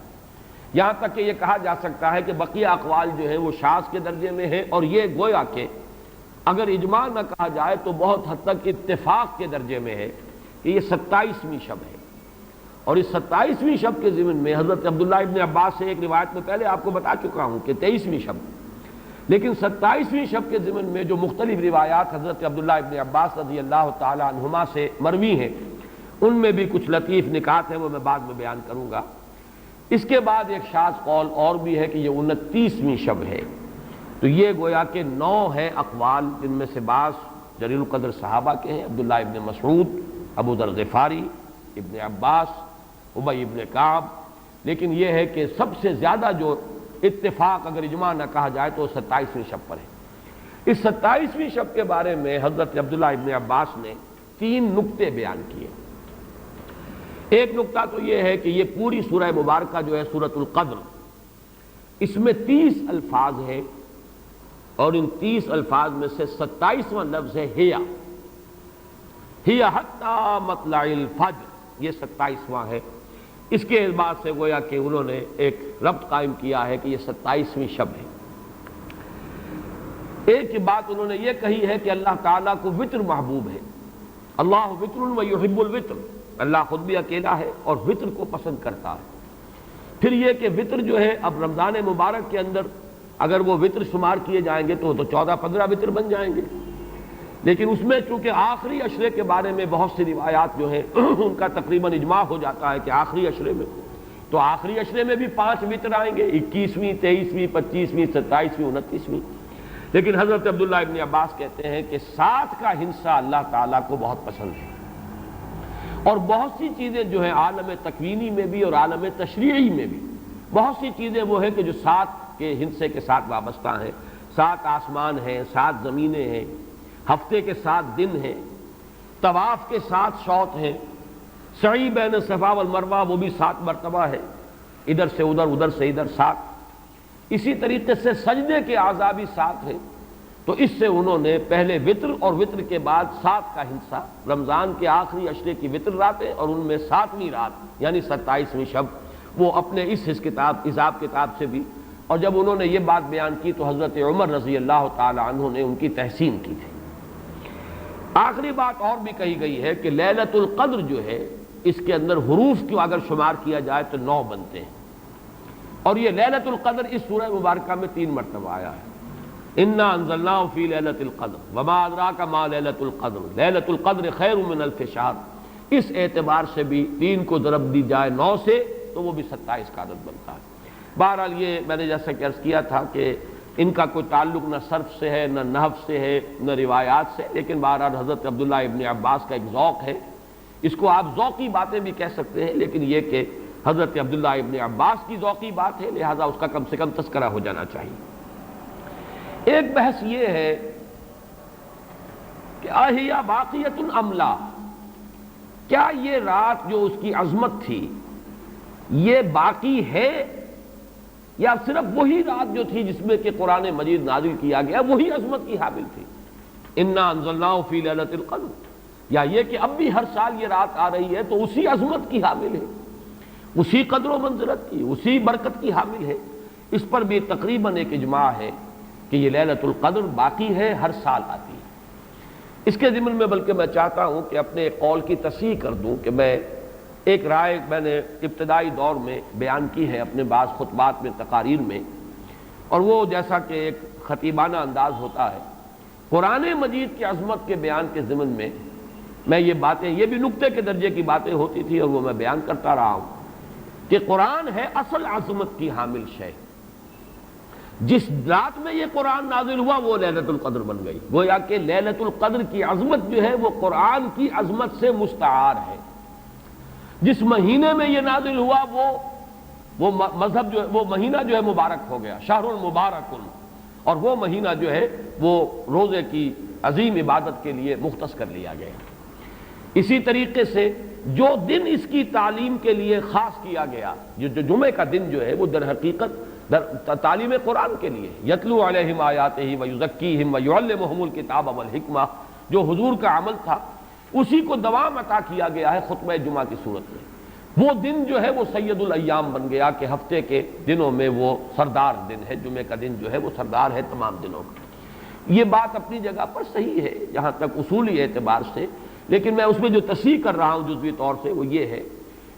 یہاں تک کہ یہ کہا جا سکتا ہے کہ بقیہ اقوال جو ہیں وہ شاذ کے درجے میں ہیں، اور یہ گویا کہ اگر اجماع نہ کہا جائے تو بہت حد تک اتفاق کے درجے میں ہے کہ یہ 27ویں شب ہے۔ اور اس 27ویں شب کے ضمن میں حضرت عبداللہ ابن عباس سے ایک روایت میں پہلے آپ کو بتا چکا ہوں کہ 23ویں شب، لیکن 27ویں شب کے ضمن میں جو مختلف روایات حضرت عبداللہ ابن عباس رضی اللہ تعالیٰ عنہما سے مروی ہیں، ان میں بھی کچھ لطیف نکات ہیں، وہ میں بعد میں بیان کروں گا۔ اس کے بعد ایک شاذ قول اور بھی ہے کہ یہ 29ویں شب ہے۔ تو یہ گویا کہ 9 ہیں اقوال، جن میں سے بعض جلیل القدر صحابہ کے ہیں، عبداللہ ابن مسعود، ابو ذر غفاری، ابن عباس، ابی ابن کعب، لیکن یہ ہے کہ سب سے زیادہ جو اتفاق اگر اجماع نہ کہا جائے تو 27ویں شب پر ہے۔ اس 27ویں شب کے بارے میں حضرت عبداللہ ابن عباس نے 3 نکتے بیان کیے۔ ایک نکتہ تو یہ ہے کہ یہ پوری سورہ مبارکہ جو ہے سورۃ القدر، اس میں 30 الفاظ ہیں، اور ان 30 الفاظ میں سے 27واں لفظ ہے ہیا حتی مطلع الفجر، یہ 27واں ہے۔ اس کے اعتبار سے گویا کہ انہوں نے ایک ربط قائم کیا ہے کہ یہ 27ویں شب ہے۔ ایک بات انہوں نے یہ کہی ہے کہ اللہ تعالیٰ کو وطر محبوب ہے، اللہ وطر و یحب الوطر، اللہ خود بھی اکیلا ہے اور وطر کو پسند کرتا ہے۔ پھر یہ کہ وطر جو ہے اب رمضان مبارک کے اندر اگر وہ وطر شمار کیے جائیں گے تو 14-15 وطر بن جائیں گے، لیکن اس میں چونکہ آخری عشرے کے بارے میں بہت سی روایات جو ہیں ان کا تقریباً اجماع ہو جاتا ہے کہ آخری عشرے میں، تو آخری عشرے میں بھی 5 وطر آئیں گے، 21ویں، 23ویں، 25ویں، 27ویں، 29ویں۔ لیکن حضرت عبداللہ ابن عباس کہتے ہیں کہ 7 کا ہندسہ اللہ تعالیٰ کو بہت پسند ہے، اور بہت سی چیزیں جو ہیں عالم تکوینی میں بھی اور عالم تشریعی میں بھی بہت سی چیزیں وہ ہیں کہ جو 7 کے ہندسے کے ساتھ وابستہ ہیں۔ 7 آسمان ہیں، 7 زمینیں ہیں، ہفتے کے 7 دن ہیں، طواف کے 7 شوط ہیں، سعی بین صفا والمروہ وہ بھی 7 مرتبہ ہے، ادھر سے ادھر، ادھر سے ادھر 7۔ اسی طریقے سے سجدے کے اعضاء بھی 7 ہیں، تو اس سے انہوں نے پہلے وطر اور وطر کے بعد 7 کا ہندسہ، رمضان کے آخری عشرے کی وطر راتیں اور ان میں 7ویں رات یعنی 27ویں شب، وہ اپنے اس حساب کتاب سے بھی۔ اور جب انہوں نے یہ بات بیان کی تو حضرت عمر رضی اللہ تعالی عنہ نے ان کی تحسین کی تھی۔ آخری بات اور بھی کہی گئی ہے کہ لیلۃ القدر جو ہے اس کے اندر حروف کو اگر شمار کیا جائے تو 9 بنتے ہیں، اور یہ لیلۃ القدر اس سورہ مبارکہ میں 3 مرتبہ آیا ہے۔ انا انزلناه فی لیلۃ القدر وما ادراک ما لیلۃ القدر لیلۃ القدر خیر من الف شہر، اس اعتبار سے بھی 3 کو ضرب دی جائے 9 سے تو وہ بھی 27 کا عدد بنتا ہے۔ بہرحال یہ میں نے جیسا کہ عرض کیا تھا کہ ان کا کوئی تعلق نہ صرف سے ہے، نہ نحو سے ہے، نہ روایات سے، لیکن بہرحال حضرت عبداللہ ابن عباس کا ایک ذوق ہے، اس کو آپ ذوقی باتیں بھی کہہ سکتے ہیں، لیکن یہ کہ حضرت عبداللہ ابن عباس کی ذوقی بات ہے، لہذا اس کا کم سے کم تذکرہ ہو جانا چاہیے۔ ایک بحث یہ ہے کہ اہی باقیۃ ام لا، کیا یہ رات جو اس کی عظمت تھی یہ باقی ہے، یا صرف وہی رات جو تھی جس میں کہ قرآن مجید نازل کیا گیا وہی عظمت کی حامل تھی، انا انزلناہ فی لیلۃ القدر، یا یہ کہ اب بھی ہر سال یہ رات آ رہی ہے تو اسی عظمت کی حامل ہے، اسی قدر و منزلت کی، اسی برکت کی حامل ہے۔ اس پر بھی تقریباً ایک اجماع ہے کہ یہ لیلۃ القدر باقی ہے، ہر سال آتی ہے۔ اس کے ضمن میں بلکہ میں چاہتا ہوں کہ اپنے قول کی تصحیح کر دوں کہ میں ایک رائے میں نے ابتدائی دور میں بیان کی ہے اپنے بعض خطبات میں، تقاریر میں، اور وہ جیسا کہ ایک خطیبانہ انداز ہوتا ہے، قرآن مجید کی عظمت کے بیان کے ضمن میں یہ باتیں، یہ بھی نکتے کے درجے کی باتیں ہوتی تھی اور وہ میں بیان کرتا رہا ہوں کہ قرآن ہے اصل عظمت کی حامل شے، جس رات میں یہ قرآن نازل ہوا وہ لیلۃ القدر بن گئی، گویا کہ لیلۃ القدر کی عظمت جو ہے وہ قرآن کی عظمت سے مستعار ہے، جس مہینے میں یہ نازل ہوا وہ مذہب جو ہے وہ مہینہ جو ہے مبارک ہو گیا، شہر المبارک، اور وہ مہینہ جو ہے وہ روزے کی عظیم عبادت کے لیے مختص کر لیا گیا۔ اسی طریقے سے جو دن اس کی تعلیم کے لیے خاص کیا گیا، جو جمعے کا دن جو ہے وہ در حقیقت تعلیم قرآن کے لیے، یتلو علیہم آیاتہ ویزکیہم ویعلمہم الکتاب والحکمہ، جو حضور کا عمل تھا اسی کو دوام عطا کیا گیا ہے خطبہ جمعہ کی صورت میں۔ وہ دن جو ہے وہ سید الایام بن گیا کہ ہفتے کے دنوں میں وہ سردار دن ہے، جمعے کا دن جو ہے وہ سردار ہے تمام دنوں کا۔ یہ بات اپنی جگہ پر صحیح ہے جہاں تک اصولی اعتبار سے، لیکن میں اس میں جو تصحیح کر رہا ہوں جزوی طور سے وہ یہ ہے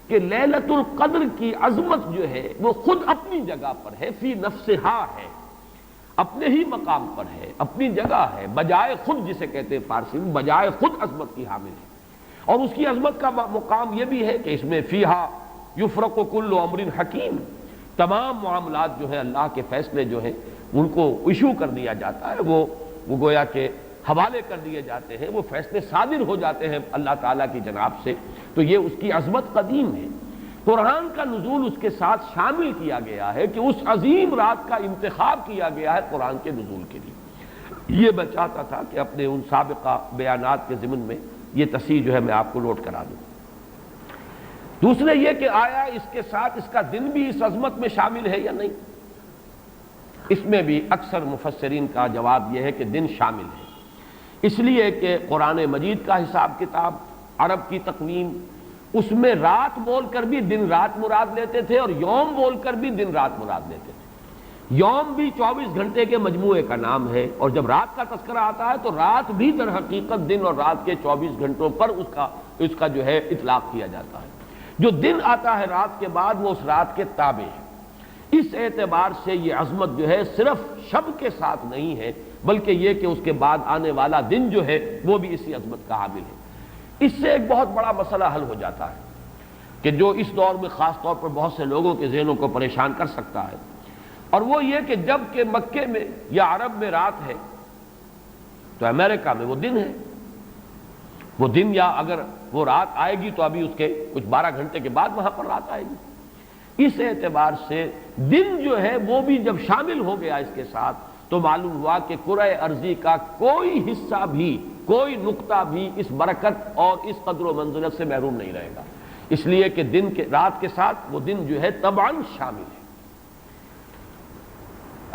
کہ لیلۃ القدر کی عظمت جو ہے وہ خود اپنی جگہ پر ہے، فی نفسہا ہے، اپنے ہی مقام پر ہے، اپنی جگہ ہے، بجائے خود، جسے کہتے ہیں فارسی میں بجائے خود عظمت کی حامل ہے۔ اور اس کی عظمت کا مقام یہ بھی ہے کہ اس میں فیہا یفرق کل امر حکیم، تمام معاملات جو ہیں اللہ کے فیصلے جو ہیں ان کو ایشو کر دیا جاتا ہے، وہ گویا کہ حوالے کر دیے جاتے ہیں، وہ فیصلے صادر ہو جاتے ہیں اللہ تعالیٰ کی جناب سے۔ تو یہ اس کی عظمت قدیم ہے۔ قرآن کا نزول اس کے ساتھ شامل کیا گیا ہے کہ اس عظیم رات کا انتخاب کیا گیا ہے قرآن کے نزول کے لیے۔ یہ میں چاہتا تھا کہ اپنے ان سابقہ بیانات کے ضمن میں یہ تصحیح جو ہے میں آپ کو نوٹ کرا دوں۔ دوسرے یہ کہ آیا اس کے ساتھ اس کا دن بھی اس عظمت میں شامل ہے یا نہیں؟ اس میں بھی اکثر مفسرین کا جواب یہ ہے کہ دن شامل ہے، اس لیے کہ قرآن مجید کا حساب کتاب، عرب کی تقویم، اس میں رات بول کر بھی دن رات مراد لیتے تھے اور یوم بول کر بھی دن رات مراد لیتے تھے۔ یوم بھی 24 گھنٹے کے مجموعے کا نام ہے، اور جب رات کا تذکرہ آتا ہے تو رات بھی در حقیقت دن اور رات کے 24 گھنٹوں پر اس کا جو ہے اطلاق کیا جاتا ہے۔ جو دن آتا ہے رات کے بعد وہ اس رات کے تابع ہے۔ اس اعتبار سے یہ عظمت جو ہے صرف شب کے ساتھ نہیں ہے، بلکہ یہ کہ اس کے بعد آنے والا دن جو ہے وہ بھی اسی عظمت کا حامل ہے۔ اس سے ایک بہت بڑا مسئلہ حل ہو جاتا ہے کہ جو اس دور میں خاص طور پر بہت سے لوگوں کے ذہنوں کو پریشان کر سکتا ہے، اور وہ یہ کہ جب کہ مکے میں یا عرب میں رات ہے تو امریکہ میں وہ دن ہے۔ وہ دن، یا اگر وہ رات آئے گی تو ابھی اس کے کچھ 12 گھنٹے کے بعد وہاں پر رات آئے گی۔ اس اعتبار سے دن جو ہے وہ بھی جب شامل ہو گیا اس کے ساتھ تو معلوم ہوا کہ کرۂ ارضی کا کوئی حصہ بھی، کوئی نقطہ بھی اس برکت اور اس قدر و منزلت سے محروم نہیں رہے گا، اس لیے کہ دن کے رات کے ساتھ وہ دن جو ہے طبعاً شامل ہے۔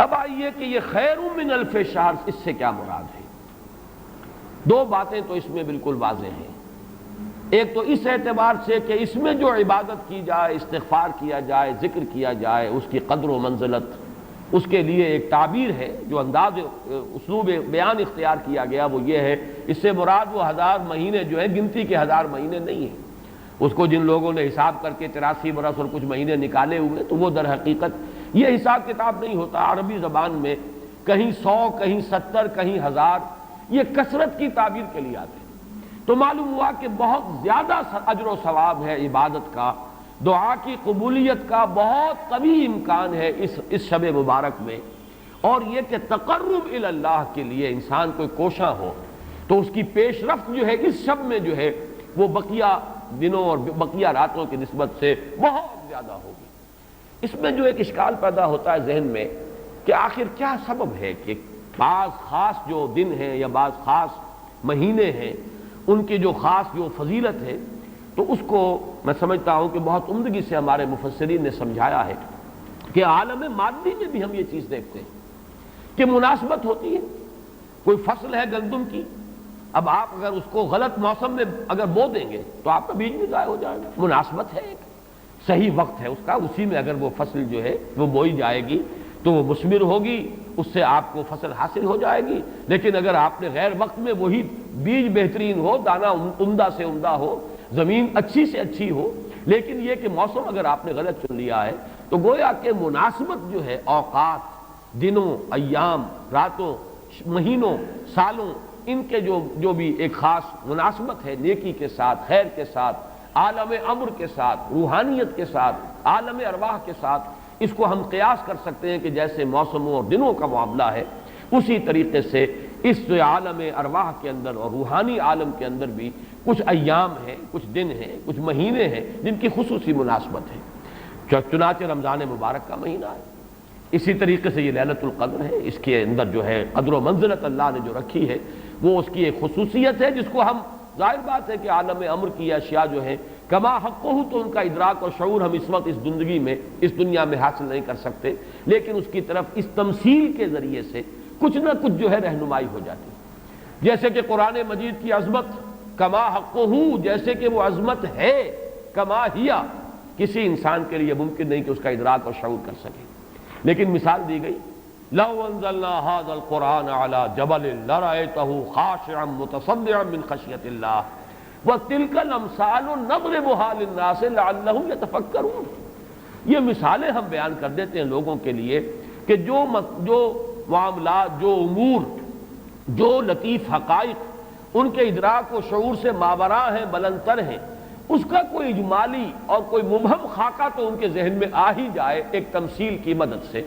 اب آئیے کہ یہ خیر من الف شہر، اس سے کیا مراد ہے؟ دو باتیں تو اس میں بالکل واضح ہیں۔ ایک تو اس اعتبار سے کہ اس میں جو عبادت کی جائے، استغفار کیا جائے، ذکر کیا جائے، اس کی قدر و منزلت، اس کے لیے ایک تعبیر ہے، جو انداز اسلوب بیان اختیار کیا گیا وہ یہ ہے، اس سے مراد وہ 1000 مہینے جو ہے گنتی کے 1000 مہینے نہیں ہیں۔ اس کو جن لوگوں نے حساب کر کے 83 برس اور کچھ مہینے نکالے ہوئے تو وہ در حقیقت یہ حساب کتاب نہیں ہوتا۔ عربی زبان میں کہیں 100، کہیں 70، کہیں 1000، یہ کثرت کی تعبیر کے لیے آتے ہیں۔ تو معلوم ہوا کہ بہت زیادہ اجر و ثواب ہے عبادت کا، دعا کی قبولیت کا بہت قوی امکان ہے اس شب مبارک میں، اور یہ کہ تقرب الی اللہ کے لیے انسان کوئی کوشاں ہو تو اس کی پیش رفت جو ہے اس شب میں جو ہے وہ بقیہ دنوں اور بقیہ راتوں کی نسبت سے بہت زیادہ ہوگی۔ اس میں جو ایک اشکال پیدا ہوتا ہے ذہن میں کہ آخر کیا سبب ہے کہ بعض خاص جو دن ہیں یا بعض خاص مہینے ہیں ان کی جو خاص جو فضیلت ہے، تو اس کو میں سمجھتا ہوں کہ بہت عمدگی سے ہمارے مفسرین نے سمجھایا ہے کہ عالم مادی میں بھی ہم یہ چیز دیکھتے ہیں کہ مناسبت ہوتی ہے۔ کوئی فصل ہے گندم کی، اب آپ اگر اس کو غلط موسم میں اگر بو دیں گے تو آپ کا بیج بھی ضائع ہو جائے گا۔ مناسبت ہے، ایک صحیح وقت ہے اس کا، اسی میں اگر وہ فصل جو ہے وہ بوئی جائے گی تو وہ مثمر ہوگی، اس سے آپ کو فصل حاصل ہو جائے گی۔ لیکن اگر آپ نے غیر وقت میں وہی بیج بہترین ہو، دانہ عمدہ سے عمدہ ہو، زمین اچھی سے اچھی ہو، لیکن یہ کہ موسم اگر آپ نے غلط چن لیا ہے تو گویا کہ مناسبت جو ہے اوقات، دنوں، ایام، راتوں، مہینوں، سالوں، ان کے جو بھی ایک خاص مناسبت ہے نیکی کے ساتھ، خیر کے ساتھ، عالم امر کے ساتھ، روحانیت کے ساتھ، عالم ارواح کے ساتھ، اس کو ہم قیاس کر سکتے ہیں کہ جیسے موسموں اور دنوں کا معاملہ ہے، اسی طریقے سے اس عالم ارواح کے اندر اور روحانی عالم کے اندر بھی کچھ ایام ہیں، کچھ دن ہیں، کچھ مہینے ہیں جن کی خصوصی مناسبت ہے۔ چنانچہ رمضان مبارک کا مہینہ ہے، اسی طریقے سے یہ لیلۃ القدر ہے، اس کے اندر جو ہے قدر و منزلت اللہ نے جو رکھی ہے وہ اس کی ایک خصوصیت ہے جس کو ہم، ظاہر بات ہے کہ عالم امر کی اشیاء جو ہیں کما حق ہو تو ان کا ادراک اور شعور ہم اس وقت اس زندگی میں اس دنیا میں حاصل نہیں کر سکتے، لیکن اس کی طرف اس تمثیل کے ذریعے سے کچھ نہ کچھ جو ہے رہنمائی ہو جاتی ہے۔ جیسے کہ قرآن مجید کی عظمت کما حق ہو، جیسے کہ وہ عظمت ہے، کما ہیا، کسی انسان کے لیے ممکن نہیں کہ اس کا ادراک اور شعور کر سکے، لیکن مثال دی گئی لو انزلنا هذا القرآن على جبل لرأيته خاشعا متصدعا من خشية الله وتلك الامثال نضربها للناس لعلهم يتفكرون۔ یہ مثالیں ہم بیان کر دیتے ہیں لوگوں کے لیے کہ جو معاملات، جو امور، جو لطیف حقائق ان کے ادراک و شعور سے ماوراء ہیں، بلندتر ہیں، اس کا کوئی اجمالی اور کوئی مبہم خاکہ تو ان کے ذہن میں آ ہی جائے ایک تمثیل کی مدد سے۔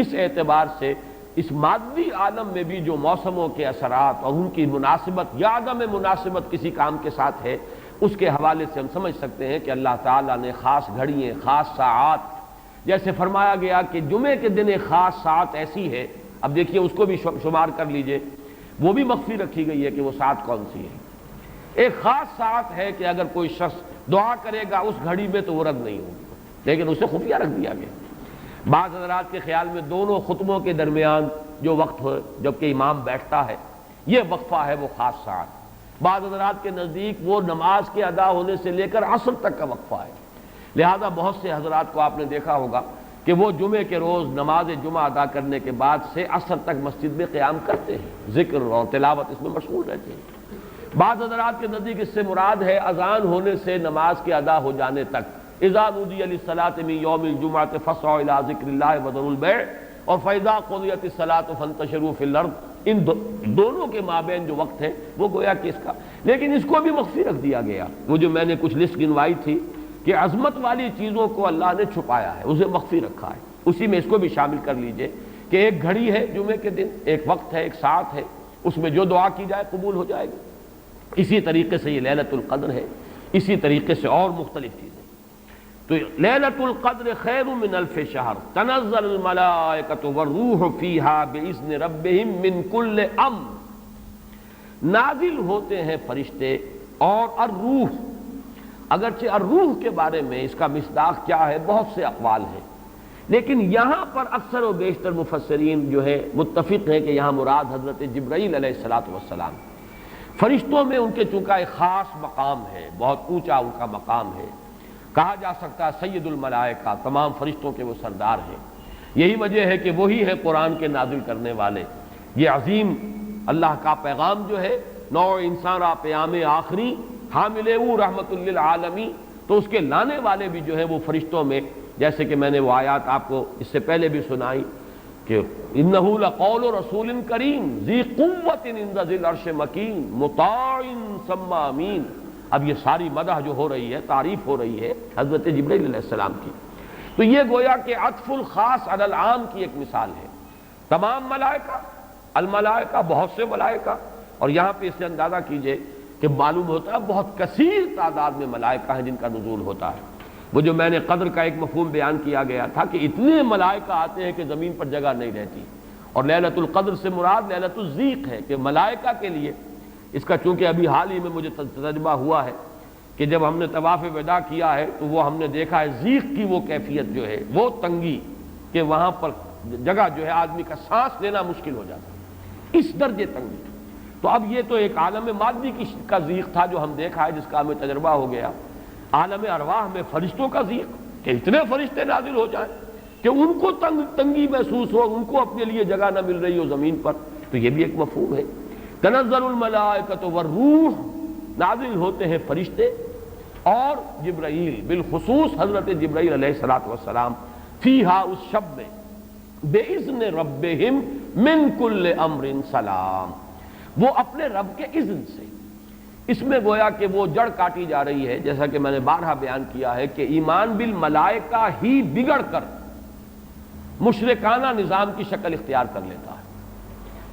اس اعتبار سے اس مادی عالم میں بھی جو موسموں کے اثرات اور ان کی مناسبت یا عدم مناسبت کسی کام کے ساتھ ہے، اس کے حوالے سے ہم سمجھ سکتے ہیں کہ اللہ تعالیٰ نے خاص گھڑیاں، خاص ساعات، جیسے فرمایا گیا کہ جمعے کے دن ایک خاص ساعت ایسی ہے، اب دیکھیے اس کو بھی شمار کر لیجئے، وہ بھی مخفی رکھی گئی ہے کہ وہ ساعت کون سی ہے۔ ایک خاص ساعت ہے کہ اگر کوئی شخص دعا کرے گا اس گھڑی میں تو وہ رد نہیں ہوگی، لیکن اسے خفیہ رکھ دیا گیا۔ بعض حضرات کے خیال میں دونوں خطبوں کے درمیان جو وقت ہو جبکہ امام بیٹھتا ہے یہ وقفہ ہے وہ خاص ساعت، بعض حضرات کے نزدیک وہ نماز کے ادا ہونے سے لے کر عصر تک کا وقفہ ہے۔ لہذا بہت سے حضرات کو آپ نے دیکھا ہوگا کہ وہ جمعے کے روز نماز جمعہ ادا کرنے کے بعد سے عصر تک مسجد میں قیام کرتے ہیں، ذکر اور تلاوت اس میں مشغول رہتے ہیں۔ بعض حضرات کے نزدیک اس سے مراد ہے اذان ہونے سے نماز کے ادا ہو جانے تک، اذا نودی للصلاۃ من یوم الجمعۃ فاسعوا الی ذکر اللہ وذروا البیع اور فاذا قضیت الصلاۃ فانتشروا فی الارض، ان دونوں کے مابین جو وقت ہے وہ گویا کہ اس کا، لیکن اس کو بھی مخفی رکھ دیا گیا۔ وہ جو میں نے کچھ لسٹ گنوائی تھی کہ عظمت والی چیزوں کو اللہ نے چھپایا ہے، اسے مخفی رکھا ہے، اسی میں اس کو بھی شامل کر لیجئے کہ ایک گھڑی ہے جمعے کے دن، ایک وقت ہے، ایک ساعت ہے، اس میں جو دعا کی جائے قبول ہو جائے گی۔ اسی طریقے سے یہ لیلۃ القدر ہے، اسی طریقے سے اور مختلف چیزیں۔ تو لیلۃ القدر خیر من الف شہر تنزل الملائکۃ والروح فیہا باذن ربہم من کل امر، نازل ہوتے ہیں فرشتے اور الروح، اگرچہ الروح کے بارے میں اس کا مصداق کیا ہے بہت سے اقوال ہیں، لیکن یہاں پر اکثر و بیشتر مفسرین جو ہے متفق ہیں کہ یہاں مراد حضرت جبرائیل علیہ الصلوۃ والسلام، فرشتوں میں ان کے چونکہ ایک خاص مقام ہے، بہت اونچا ان کا مقام ہے، کہا جا سکتا ہے سید الملائکہ، تمام فرشتوں کے وہ سردار ہیں۔ یہی وجہ ہے کہ وہی ہے قرآن کے نازل کرنے والے۔ یہ عظیم اللہ کا پیغام جو ہے، نوع انسان را پیام آخری حامل او رحمت للعالمین، تو اس کے لانے والے بھی جو ہیں وہ فرشتوں میں، جیسے کہ میں نے وہ آیات آپ کو اس سے پہلے بھی سنائی کہ انہ لقول رسول کریم ذی قوت عند ذی العرش مکین مطاع ثم امین۔ اب یہ ساری مدح جو ہو رہی ہے، تعریف ہو رہی ہے حضرت جبرائیل علیہ السلام کی، تو یہ گویا کہ عطف الخاص علی العام کی ایک مثال ہے۔ تمام ملائکہ، الملائکہ، بہت سے ملائکہ، اور یہاں پہ اس سے اندازہ کیجئے کہ معلوم ہوتا ہے بہت کثیر تعداد میں ملائکہ ہیں جن کا نزول ہوتا ہے۔ وہ جو میں نے قدر کا ایک مفہوم بیان کیا گیا تھا کہ اتنے ملائکہ آتے ہیں کہ زمین پر جگہ نہیں رہتی، اور لیلۃ القدر سے مراد لیلۃ الضیق ہے کہ ملائکہ کے لیے، اس کا چونکہ ابھی حال ہی میں مجھے تجربہ ہوا ہے کہ جب ہم نے طواف وداع کیا ہے تو وہ ہم نے دیکھا ہے ضیق کی وہ کیفیت جو ہے، وہ تنگی کہ وہاں پر جگہ جو ہے آدمی کا سانس لینا مشکل ہو جاتا ہے، اس درجے تنگی۔ تو اب یہ تو ایک عالم مادی کا ضیق تھا جو ہم دیکھا ہے، جس کا ہمیں تجربہ ہو گیا۔ عالم ارواح میں فرشتوں کا ضیق کہ اتنے فرشتے نازل ہو جائیں کہ ان کو تنگی محسوس ہو، ان کو اپنے لیے جگہ نہ مل رہی ہو زمین پر، تو یہ بھی ایک مفہوم ہے۔ تنزل الملائکۃ والروح، نازل ہوتے ہیں فرشتے اور جبرائیل، بالخصوص حضرت جبرائیل علیہ الصلوۃ والسلام، فیہا، اس شب میں، باذن ربہم من کل امر سلام، وہ اپنے رب کے اذن سے۔ اس میں گویا کہ وہ جڑ کاٹی جا رہی ہے، جیسا کہ میں نے بارہا بیان کیا ہے کہ ایمان بالملائکہ ہی بگڑ کر مشرکانہ نظام کی شکل اختیار کر لیتا ہے۔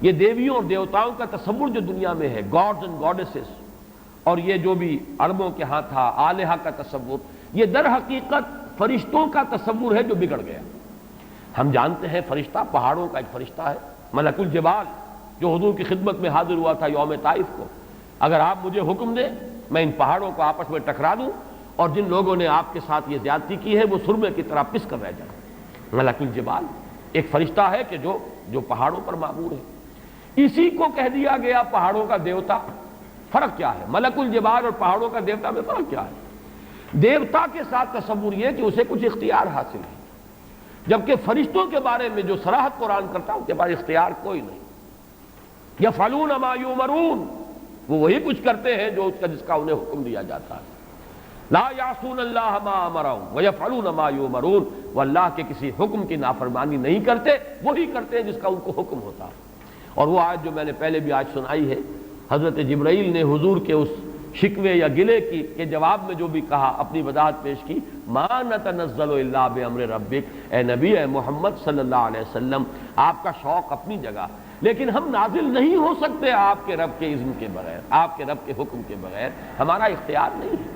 یہ دیویوں اور دیوتاؤں کا تصور جو دنیا میں ہے، گاڈز اینڈ گاڈیسز، اور یہ جو بھی عربوں کے ہاں تھا آلہہ کا تصور، یہ در حقیقت فرشتوں کا تصور ہے جو بگڑ گیا۔ ہم جانتے ہیں فرشتہ پہاڑوں کا ایک فرشتہ ہے، ملک الجبال، جو حضور کی خدمت میں حاضر ہوا تھا یوم طائف کو۔ اگر آپ مجھے حکم دیں میں ان پہاڑوں کو آپس میں ٹکرا دوں اور جن لوگوں نے آپ کے ساتھ یہ زیادتی کی ہے وہ سرمے کی طرح پس کر رہ جائیں۔ ملک الجبال ایک فرشتہ ہے کہ جو پہاڑوں پر معمور ہے، اسی کو کہہ دیا گیا پہاڑوں کا دیوتا۔ فرق کیا ہے ملک الجبال اور پہاڑوں کا دیوتا میں؟ فرق کیا ہے؟ دیوتا کے ساتھ تصور یہ کہ اسے کچھ اختیار حاصل ہے، جبکہ فرشتوں کے بارے میں جو صراحت قرآن کرتا ہے ان کے پاس اختیار کوئی نہیں۔ یفعلون ما یؤمرون، وہ وہی کچھ کرتے ہیں جو جس کا انہیں حکم دیا جاتا ہے۔ لا یعصون اللہ ما امرهم ویفعلون ما یؤمرون، وہ اللہ کے کسی حکم کی نافرمانی نہیں کرتے، وہی کرتے ہیں جس کا ان کو حکم ہوتا ہے۔ اور وہ آیت جو میں نے پہلے بھی آج سنائی ہے، حضرت جبرائیل نے حضور کے اس شکوے یا گلے کے جواب میں جو بھی کہا، اپنی وضاحت پیش کی، ما نتنزل الا بامر ربک، اے نبی، اے محمد صلی اللہ علیہ وسلم، آپ کا شوق اپنی جگہ، لیکن ہم نازل نہیں ہو سکتے آپ کے رب کے اذن کے بغیر، آپ کے رب کے حکم کے بغیر، ہمارا اختیار نہیں ہے۔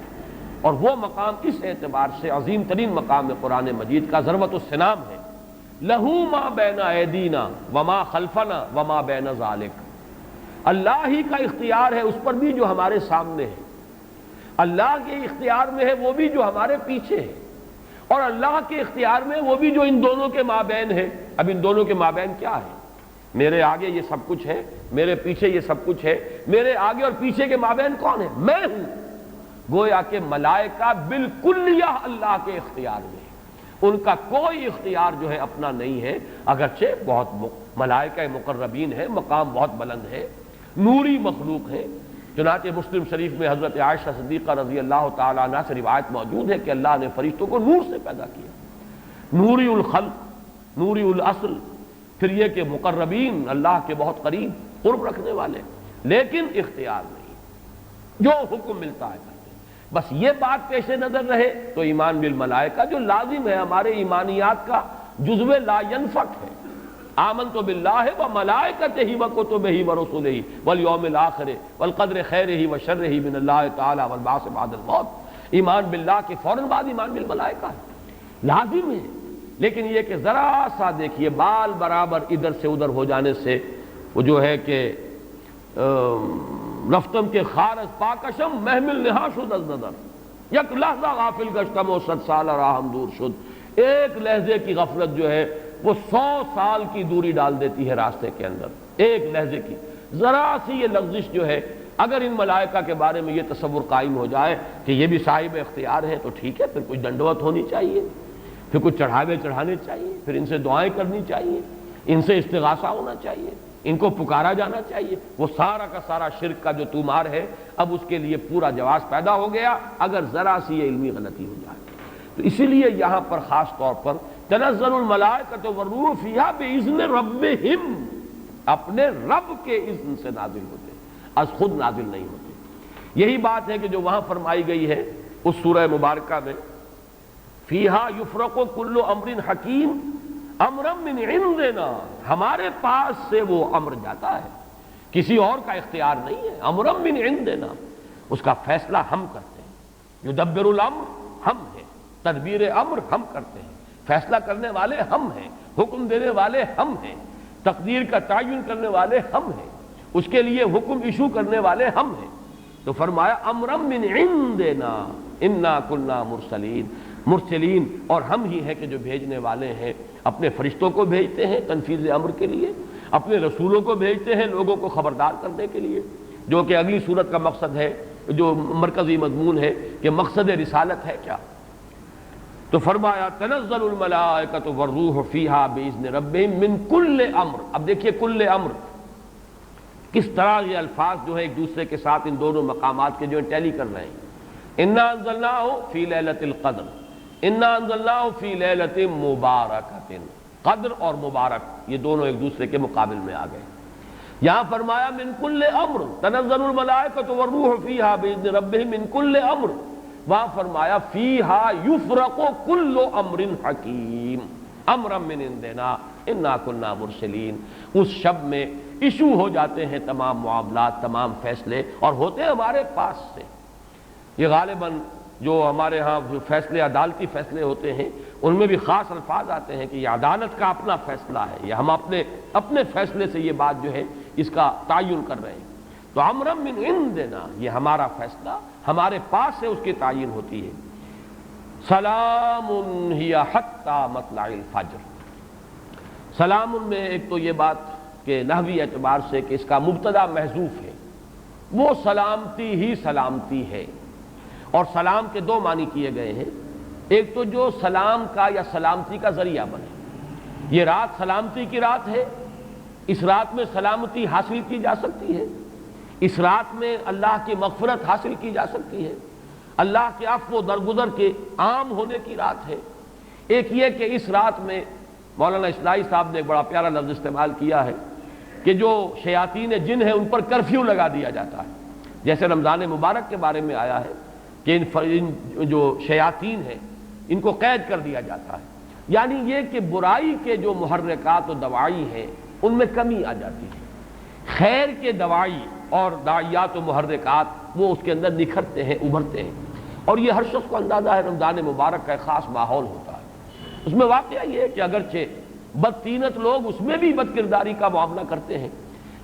اور وہ مقام اس اعتبار سے عظیم ترین مقام ہے قرآن مجید کا، ذروۃ السنام ہے، لہو ما بین ایدینا وما خلفنا وما بین ذالک، اللہ ہی کا اختیار ہے اس پر بھی جو ہمارے سامنے ہے، اللہ کے اختیار میں ہے وہ بھی جو ہمارے پیچھے ہے، اور اللہ کے اختیار میں وہ بھی جو ان دونوں کے مابین ہے۔ اب ان دونوں کے مابین کیا ہے؟ میرے آگے یہ سب کچھ ہے، میرے پیچھے یہ سب کچھ ہے، میرے آگے اور پیچھے کے مابین کون ہے؟ میں ہوں۔ گویا کہ ملائکہ بالکلیہ اللہ کے اختیار میں ہے، ان کا کوئی اختیار جو ہے اپنا نہیں ہے، اگرچہ بہت ملائکہ مقربین ہے، مقام بہت بلند ہے، نوری مخلوق ہے۔ چنانچہ مسلم شریف میں حضرت عائشہ صدیقہ رضی اللہ تعالیٰ عنہ سے روایت موجود ہے کہ اللہ نے فرشتوں کو نور سے پیدا کیا، نوری الخلق، نوری الاصل، پھر یہ کہ مقربین، اللہ کے بہت قریب قرب رکھنے والے، لیکن اختیار نہیں، جو حکم ملتا ہے کرتے۔ بس یہ بات پیش نظر رہے تو ایمان بالملائکہ جو لازم ہے، ہمارے ایمانیات کا جزو لا ینفک ہے۔ آمنت باللہ وملائکتہ وکتبہ ورسلہ والیوم الآخر والقدر خیرہ وشرہ من اللہ تعالی والبعث بعد الموت۔ ایمان باللہ کے فوراً بعد ایمان بالملائکہ ہے، لازم ہے۔ لیکن یہ کہ ذرا سا دیکھیے بال برابر ادھر سے ادھر ہو جانے سے وہ جو ہے کہ رفتم کے خارج پاکشم محمل نہا شد از نظر، یک لحظہ غافل گشتم و 100 سال راہم دور شد، ایک لحظے کی غفلت جو ہے وہ 100 سال کی دوری ڈال دیتی ہے راستے کے اندر، ایک لحظے کی ذرا سی یہ لغزش جو ہے۔ اگر ان ملائکہ کے بارے میں یہ تصور قائم ہو جائے کہ یہ بھی صاحب اختیار ہے تو ٹھیک ہے، پھر کچھ دنڈوت ہونی چاہیے، پھر کچھ چڑھاوے چڑھانے چاہیے، پھر ان سے دعائیں کرنی چاہیے، ان سے استغاثہ ہونا چاہیے، ان کو پکارا جانا چاہیے۔ وہ سارا کا سارا شرک کا جو طومار ہے اب اس کے لیے پورا جواز پیدا ہو گیا اگر ذرا سی یہ علمی غلطی ہو جائے۔ تو اسی لیے یہاں پر خاص طور پر تنزل الملائکۃ والروح فیہا باذن ربہم، اپنے رب کے اذن سے نازل ہوتے، از خود نازل نہیں ہوتے۔ یہی بات ہے کہ جو وہاں فرمائی گئی ہے اس سورہ مبارکہ میں، فیہا یفرق کل امر حکیم امرا من عندنا، ہمارے پاس سے وہ امر جاتا ہے، کسی اور کا اختیار نہیں ہے، امرا من عندنا، اس کا فیصلہ ہم کرتے ہیں، یدبر الامر ہم ہیں، تدبیر امر ہم کرتے ہیں، فیصلہ کرنے والے ہم ہیں، حکم دینے والے ہم ہیں، تقدیر کا تعین کرنے والے ہم ہیں، اس کے لیے حکم ایشو کرنے والے ہم ہیں۔ تو فرمایا امرا من عندنا انا کنا مرسلین، اور ہم ہی ہیں کہ جو بھیجنے والے ہیں، اپنے فرشتوں کو بھیجتے ہیں تنفیذ امر کے لیے، اپنے رسولوں کو بھیجتے ہیں لوگوں کو خبردار کرنے کے لیے، جو کہ اگلی صورت کا مقصد ہے، جو مرکزی مضمون ہے کہ مقصد رسالت ہے کیا۔ تو فرمایا تنزل الملائکۃ والروح فیہا باذن ربہم من کل امر۔ اب دیکھیے کل امر کس طرح یہ الفاظ جو ہے ایک دوسرے کے ساتھ ان دونوں مقامات کے جو ٹیلی کر رہے ہیں۔ انا انزلناہ فی لیلۃ القدر، انا انزلناہ فی لیلۃ مبارکۃ، قدر اور مبارک یہ دونوں ایک دوسرے کے مقابل میں آ گئے۔ یہاں فرمایا من کل امر، تنزل الملائکۃ والروح فیہا باذن ربہم من کل امر، وہاں فرمایا فیہا یفرق کل امر حکیم امرا من عندنا، انا کنا مرسلین، اس شب میں ایشو ہو جاتے ہیں تمام معاملات، تمام فیصلے، اور ہوتے ہیں ہمارے پاس سے۔ یہ غالباً جو ہمارے ہاں فیصلے، عدالتی فیصلے ہوتے ہیں، ان میں بھی خاص الفاظ آتے ہیں کہ یہ عدالت کا اپنا فیصلہ ہے، یا ہم اپنے فیصلے سے یہ بات جو ہے اس کا تعین کر رہے ہیں۔ تو امرا من عندنا، یہ ہمارا فیصلہ ہمارے پاس سے اس کی تعین ہوتی ہے۔ سلام ہی حتی مطلع الفجر، سلام میں ایک تو یہ بات کہ نحوی اعتبار سے کہ اس کا مبتدا محذوف ہے، وہ سلامتی ہی سلامتی ہے، اور سلام کے دو معنی کیے گئے ہیں۔ ایک تو جو سلام کا یا سلامتی کا ذریعہ بنے، یہ رات سلامتی کی رات ہے، اس رات میں سلامتی حاصل کی جا سکتی ہے، اس رات میں اللہ کی مغفرت حاصل کی جا سکتی ہے، اللہ کے عفو و درگزر کے عام ہونے کی رات ہے۔ ایک یہ کہ اس رات میں مولانا اصلاحی صاحب نے ایک بڑا پیارا لفظ استعمال کیا ہے کہ جو شیاطین جن ہیں ان پر کرفیو لگا دیا جاتا ہے، جیسے رمضان مبارک کے بارے میں آیا ہے کہ ان جو شیاطین ہیں ان کو قید کر دیا جاتا ہے، یعنی یہ کہ برائی کے جو محرکات و دواعی ہیں ان میں کمی آ جاتی ہے، خیر کے دواعی اور داعیات و محرکات وہ اس کے اندر نکھرتے ہیں، ابھرتے ہیں، اور یہ ہر شخص کو اندازہ ہے رمضان مبارک کا ایک خاص ماحول ہوتا ہے۔ اس میں واقعہ یہ ہے کہ اگرچہ بدطینت لوگ اس میں بھی بد کرداری کا معاملہ کرتے ہیں،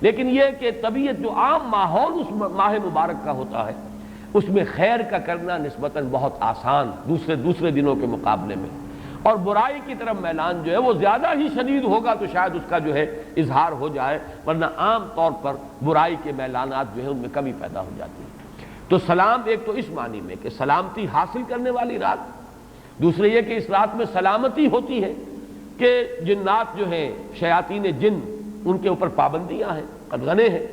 لیکن یہ کہ طبیعت جو عام ماحول اس ماہ مبارک کا ہوتا ہے اس میں خیر کا کرنا نسبتاً بہت آسان دوسرے دنوں کے مقابلے میں، اور برائی کی طرف میلان جو ہے وہ زیادہ ہی شدید ہوگا تو شاید اس کا جو ہے اظہار ہو جائے، ورنہ عام طور پر برائی کے میلانات جو ہیں ان میں کمی پیدا ہو جاتی ہے۔ تو سلام ایک تو اس معنی میں کہ سلامتی حاصل کرنے والی رات، دوسرے یہ کہ اس رات میں سلامتی ہوتی ہے کہ جنات جو ہیں، شیاطین جن، ان کے اوپر پابندیاں ہیں، قدغنے ہیں،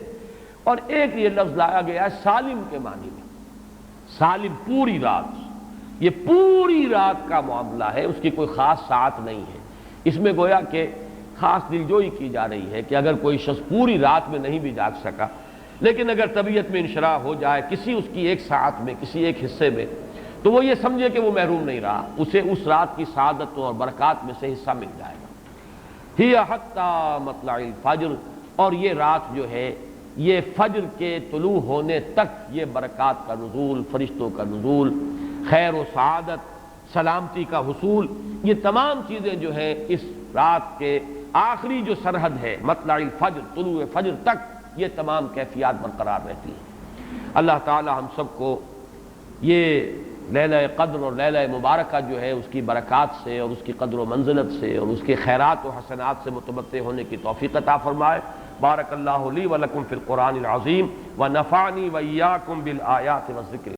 اور ایک یہ لفظ لایا گیا ہے سالم کے معنی میں، سالم پوری رات، یہ پوری رات کا معاملہ ہے، اس کی کوئی خاص ساعت نہیں ہے۔ اس میں گویا کہ خاص دلجوئی کی جا رہی ہے کہ اگر کوئی شخص پوری رات میں نہیں بھی جاگ سکا، لیکن اگر طبیعت میں انشراح ہو جائے کسی اس کی ایک ساعت میں، کسی ایک حصے میں، تو وہ یہ سمجھے کہ وہ محروم نہیں رہا، اسے اس رات کی سعادتوں اور برکات میں سے حصہ مل جائے گا۔ ہی حتی مطلع الفجر، اور یہ رات جو ہے یہ فجر کے طلوع ہونے تک یہ برکات کا نزول، فرشتوں کا نزول، خیر و سعادت، سلامتی کا حصول، یہ تمام چیزیں جو ہیں اس رات کے آخری جو سرحد ہے مطلع الفجر، طلوع فجر تک یہ تمام کیفیات برقرار رہتی ہیں۔ اللہ تعالی ہم سب کو یہ لیلہ قدر اور لیلہ مبارکہ جو ہے اس کی برکات سے اور اس کی قدر و منزلت سے اور اس کے خیرات و حسنات سے متمتع ہونے کی توفیق عطا فرمائے۔ بارک اللہ لی و لکم فی القرآن العظیم و نفعنی و ایاکم بالآیات والذکر